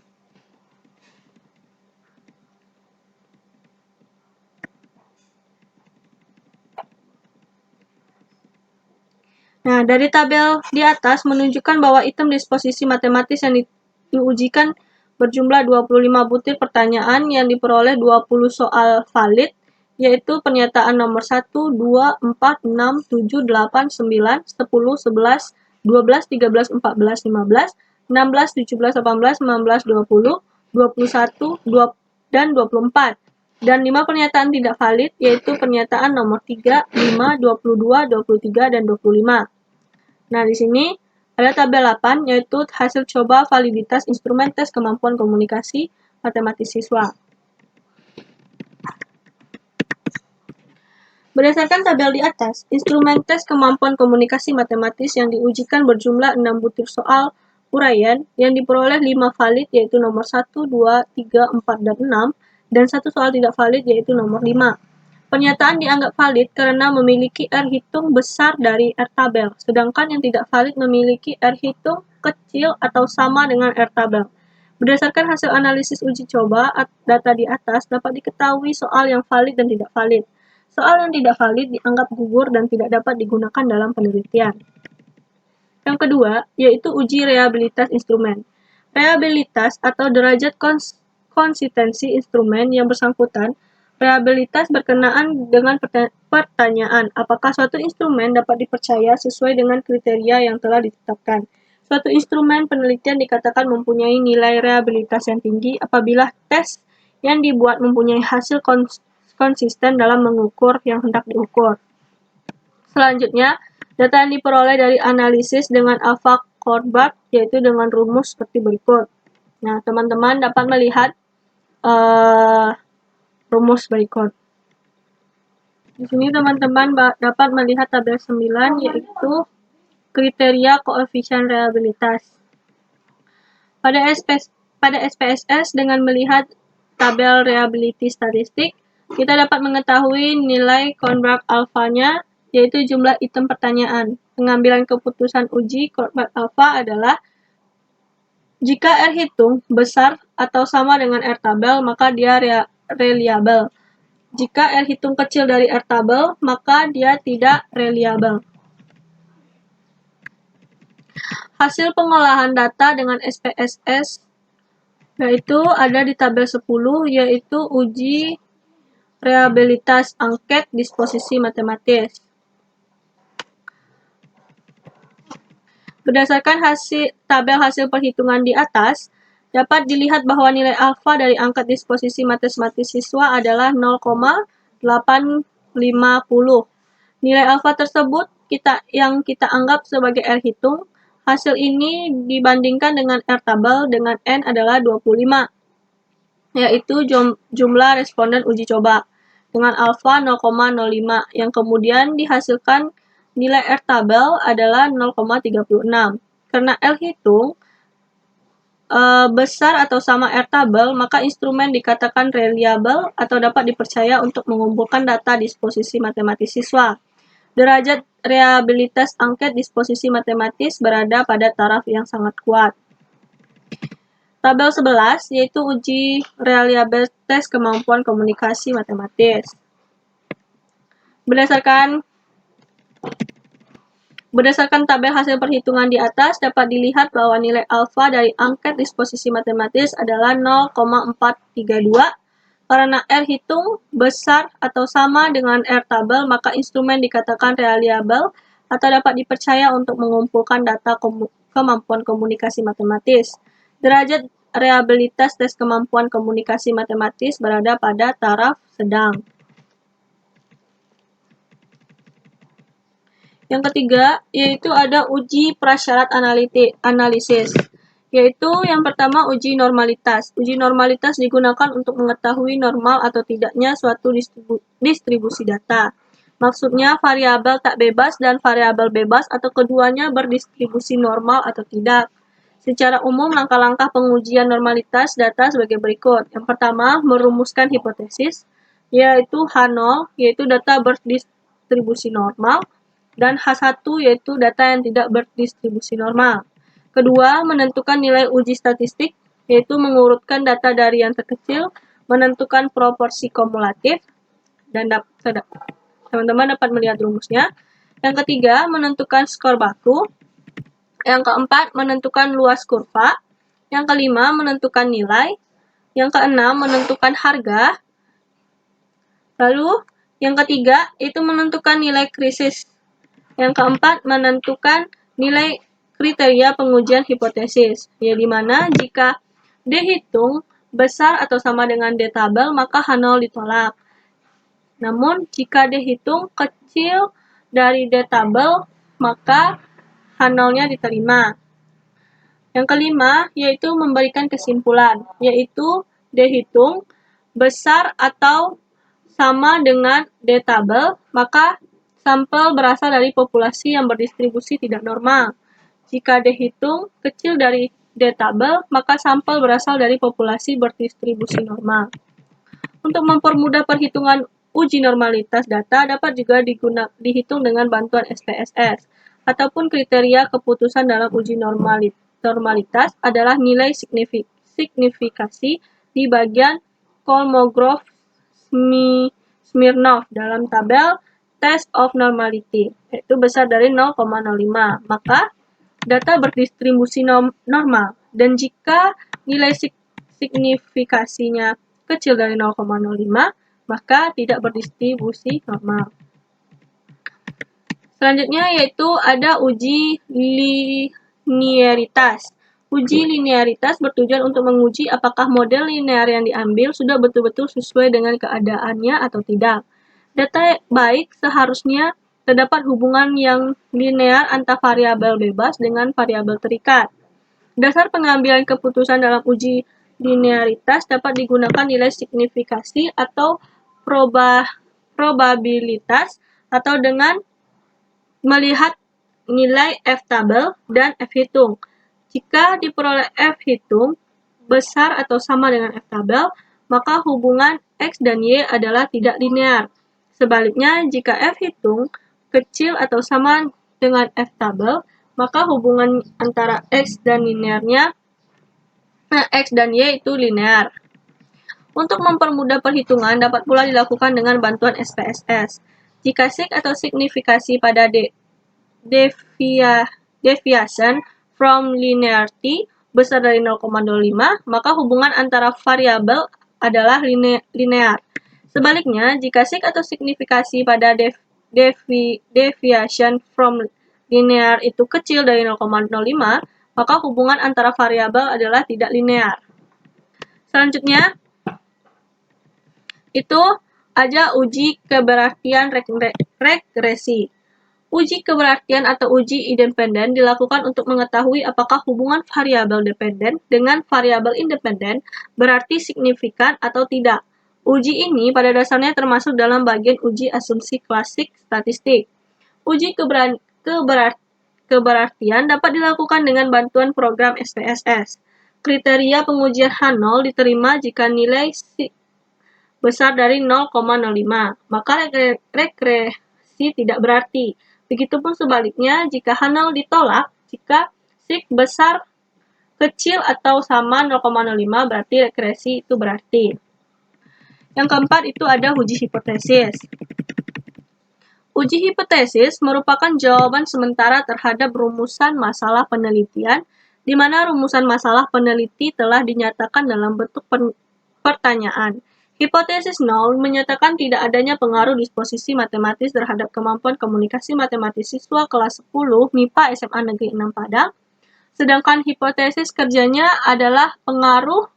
Nah, dari tabel di atas menunjukkan bahwa item disposisi matematis yang diujikan berjumlah 25 butir pertanyaan yang diperoleh 20 soal valid, yaitu pernyataan nomor 1, 2, 4, 6, 7, 8, 9, 10, 11, 12, 13, 14, 15, 16, 17, 18, 19, 20, 21, 2, dan 24. Dan 5 pernyataan tidak valid, yaitu pernyataan nomor 3, 5, 22, 23, dan 25. Nah, di sini ada tabel 8, yaitu hasil coba validitas instrumen tes kemampuan komunikasi matematis siswa. Berdasarkan tabel di atas, instrumen tes kemampuan komunikasi matematis yang diujikan berjumlah 6 butir soal uraian yang diperoleh 5 valid, yaitu nomor 1, 2, 3, 4, dan 6, dan 1 soal tidak valid, yaitu nomor 5. Pernyataan dianggap valid karena memiliki R hitung besar dari R tabel, sedangkan yang tidak valid memiliki R hitung kecil atau sama dengan R tabel. Berdasarkan hasil analisis uji coba, data di atas dapat diketahui soal yang valid dan tidak valid. Soal yang tidak valid dianggap gugur dan tidak dapat digunakan dalam penelitian. Yang kedua, yaitu uji reliabilitas instrumen. Reliabilitas atau derajat konsistensi instrumen yang bersangkutan. Reliabilitas berkenaan dengan pertanyaan, apakah suatu instrumen dapat dipercaya sesuai dengan kriteria yang telah ditetapkan. Suatu instrumen penelitian dikatakan mempunyai nilai reliabilitas yang tinggi apabila tes yang dibuat mempunyai hasil konsisten dalam mengukur yang hendak diukur. Selanjutnya, data yang diperoleh dari analisis dengan alpha Kornberg, yaitu dengan rumus seperti berikut. Nah, teman-teman dapat melihat rumus berikut. Di sini teman-teman dapat melihat tabel 9, yaitu kriteria koefisien reliabilitas. Pada SPSS dengan melihat tabel reliability statistik, kita dapat mengetahui nilai Kornberg alpha-nya, yaitu jumlah item pertanyaan. Pengambilan keputusan uji Kornberg alpha adalah jika R hitung besar atau sama dengan R tabel, maka dia reliable. Jika R hitung kecil dari R tabel, maka dia tidak reliable. Hasil pengolahan data dengan SPSS yaitu ada di tabel 10, yaitu uji reliabilitas angket disposisi matematis. Berdasarkan tabel hasil perhitungan di atas, dapat dilihat bahwa nilai alfa dari angket disposisi matematis siswa adalah 0,850. Nilai alfa tersebut yang kita anggap sebagai R hitung. Hasil ini dibandingkan dengan R tabel dengan N adalah 25, yaitu jumlah responden uji coba, dengan alfa 0,05, yang kemudian dihasilkan nilai R tabel adalah 0,36. Karena R hitung besar atau sama R tabel, maka instrumen dikatakan reliable atau dapat dipercaya untuk mengumpulkan data disposisi matematis siswa. Derajat reliabilitas angket disposisi matematis berada pada taraf yang sangat kuat. Tabel 11 yaitu uji reliabilitas kemampuan komunikasi matematis. Berdasarkan tabel hasil perhitungan di atas, dapat dilihat bahwa nilai alfa dari angket disposisi matematis adalah 0,432. Karena R hitung besar atau sama dengan R tabel, maka instrumen dikatakan reliable atau dapat dipercaya untuk mengumpulkan data kemampuan komunikasi matematis. Derajat reliabilitas tes kemampuan komunikasi matematis berada pada taraf sedang. Yang ketiga, yaitu ada uji prasyarat analisis. Yaitu yang pertama uji normalitas. Uji normalitas digunakan untuk mengetahui normal atau tidaknya suatu distribusi data. Maksudnya variabel tak bebas dan variabel bebas atau keduanya berdistribusi normal atau tidak. Secara umum, langkah-langkah pengujian normalitas data sebagai berikut. Yang pertama, merumuskan hipotesis, yaitu H0, yaitu data berdistribusi normal, dan H1, yaitu data yang tidak berdistribusi normal. Kedua, menentukan nilai uji statistik, yaitu mengurutkan data dari yang terkecil, menentukan proporsi kumulatif, dan teman-teman dapat melihat rumusnya. Yang ketiga, menentukan skor baku. Yang keempat, menentukan luas kurva. Yang kelima, menentukan nilai. Yang keenam, menentukan harga. Lalu, yang ketiga, itu menentukan nilai krisis. Yang keempat, menentukan nilai kriteria pengujian hipotesis, ya di mana jika D hitung besar atau sama dengan D tabel, maka H0 ditolak. Namun, jika D hitung kecil dari D tabel, maka H0-nya diterima. Yang kelima, yaitu memberikan kesimpulan, yaitu D hitung besar atau sama dengan D tabel, maka sampel berasal dari populasi yang berdistribusi tidak normal. Jika D hitung kecil dari D tabel, maka sampel berasal dari populasi berdistribusi normal. Untuk mempermudah perhitungan uji normalitas data dapat juga dihitung dengan bantuan SPSS, ataupun kriteria keputusan dalam uji normalitas adalah nilai signifikasi di bagian Kolmogorov-Smirnov dalam tabel Test of Normality, yaitu besar dari 0,05. Maka data berdistribusi normal, dan jika nilai signifikasinya kecil dari 0,05, maka tidak berdistribusi normal. Selanjutnya yaitu ada uji linearitas. Uji linearitas bertujuan untuk menguji apakah model linear yang diambil sudah betul-betul sesuai dengan keadaannya atau tidak. Data baik seharusnya terdapat hubungan yang linear antara variabel bebas dengan variabel terikat. Dasar pengambilan keputusan dalam uji linearitas dapat digunakan nilai signifikasi atau probabilitas, atau dengan melihat nilai F tabel dan F hitung. Jika diperoleh F hitung besar atau sama dengan F tabel, maka hubungan X dan Y adalah tidak linear. Sebaliknya, jika F hitung kecil atau sama dengan F tabel, maka hubungan antara X dan Y itu linear. Untuk mempermudah perhitungan dapat pula dilakukan dengan bantuan SPSS. Jika sig atau signifikasi pada deviation from linearity besar dari 0,05, maka hubungan antara variabel adalah linear. Sebaliknya, jika sig atau signifikasi pada deviation from linear itu kecil dari 0,05, maka hubungan antara variabel adalah tidak linear. Selanjutnya, itu ada uji keberartian regresi. Uji keberartian atau uji independen dilakukan untuk mengetahui apakah hubungan variabel dependen dengan variabel independen berarti signifikan atau tidak. Uji ini pada dasarnya termasuk dalam bagian uji asumsi klasik statistik. Uji keberartian dapat dilakukan dengan bantuan program SPSS. Kriteria pengujian H0 diterima jika nilai besar dari 0,05, maka regresi tidak berarti. Begitupun sebaliknya, jika H0 ditolak, jika sig besar kecil atau sama 0,05 berarti regresi itu berarti. Yang keempat itu ada uji hipotesis. Uji hipotesis merupakan jawaban sementara terhadap rumusan masalah penelitian, di mana rumusan masalah peneliti telah dinyatakan dalam bentuk pertanyaan. Hipotesis 0 menyatakan tidak adanya pengaruh disposisi matematis terhadap kemampuan komunikasi matematis siswa kelas 10 MIPA SMA Negeri 6 Padang, sedangkan hipotesis kerjanya adalah pengaruh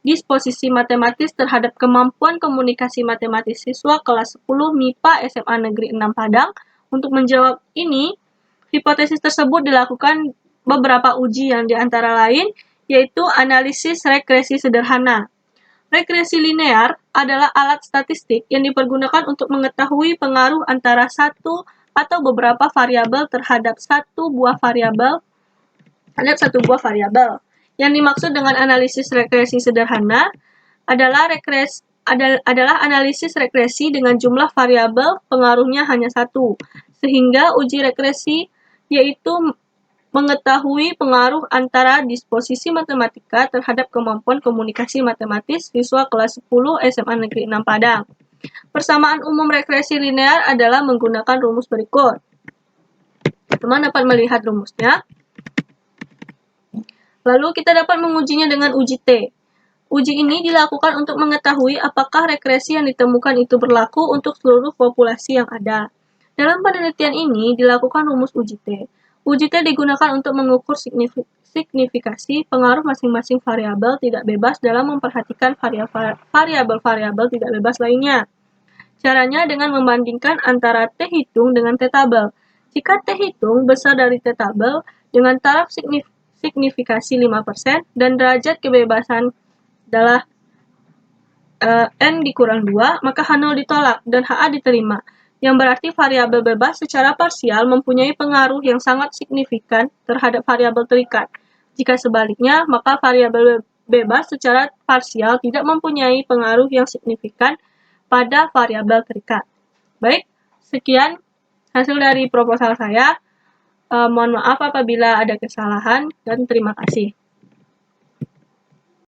disposisi matematis terhadap kemampuan komunikasi matematis siswa kelas 10 MIPA SMA Negeri 6 Padang. Untuk menjawab ini, hipotesis tersebut dilakukan beberapa uji yang diantara lain yaitu analisis regresi sederhana. Regresi linear adalah alat statistik yang dipergunakan untuk mengetahui pengaruh antara satu atau beberapa variabel terhadap satu buah variabel. Yang dimaksud dengan analisis regresi sederhana adalah analisis regresi dengan jumlah variabel pengaruhnya hanya satu, sehingga uji regresi yaitu mengetahui pengaruh antara disposisi matematika terhadap kemampuan komunikasi matematis siswa kelas 10 SMA Negeri 6 Padang. Persamaan umum regresi linear adalah menggunakan rumus berikut. Teman dapat melihat rumusnya. Lalu kita dapat mengujinya dengan uji T. Uji ini dilakukan untuk mengetahui apakah regresi yang ditemukan itu berlaku untuk seluruh populasi yang ada. Dalam penelitian ini dilakukan rumus uji T. Uji T digunakan untuk mengukur signifikasi pengaruh masing-masing variabel tidak bebas dalam memperhatikan variabel-variabel tidak bebas lainnya. Caranya dengan membandingkan antara T hitung dengan T tabel. Jika T hitung besar dari T tabel dengan taraf signifikasi 5% dan derajat kebebasan adalah N dikurang 2, maka H0 ditolak dan HA diterima, yang berarti variabel bebas secara parsial mempunyai pengaruh yang sangat signifikan terhadap variabel terikat. Jika sebaliknya, maka variabel bebas secara parsial tidak mempunyai pengaruh yang signifikan pada variabel terikat. Baik, sekian hasil dari proposal saya. Mohon maaf apabila ada kesalahan dan terima kasih.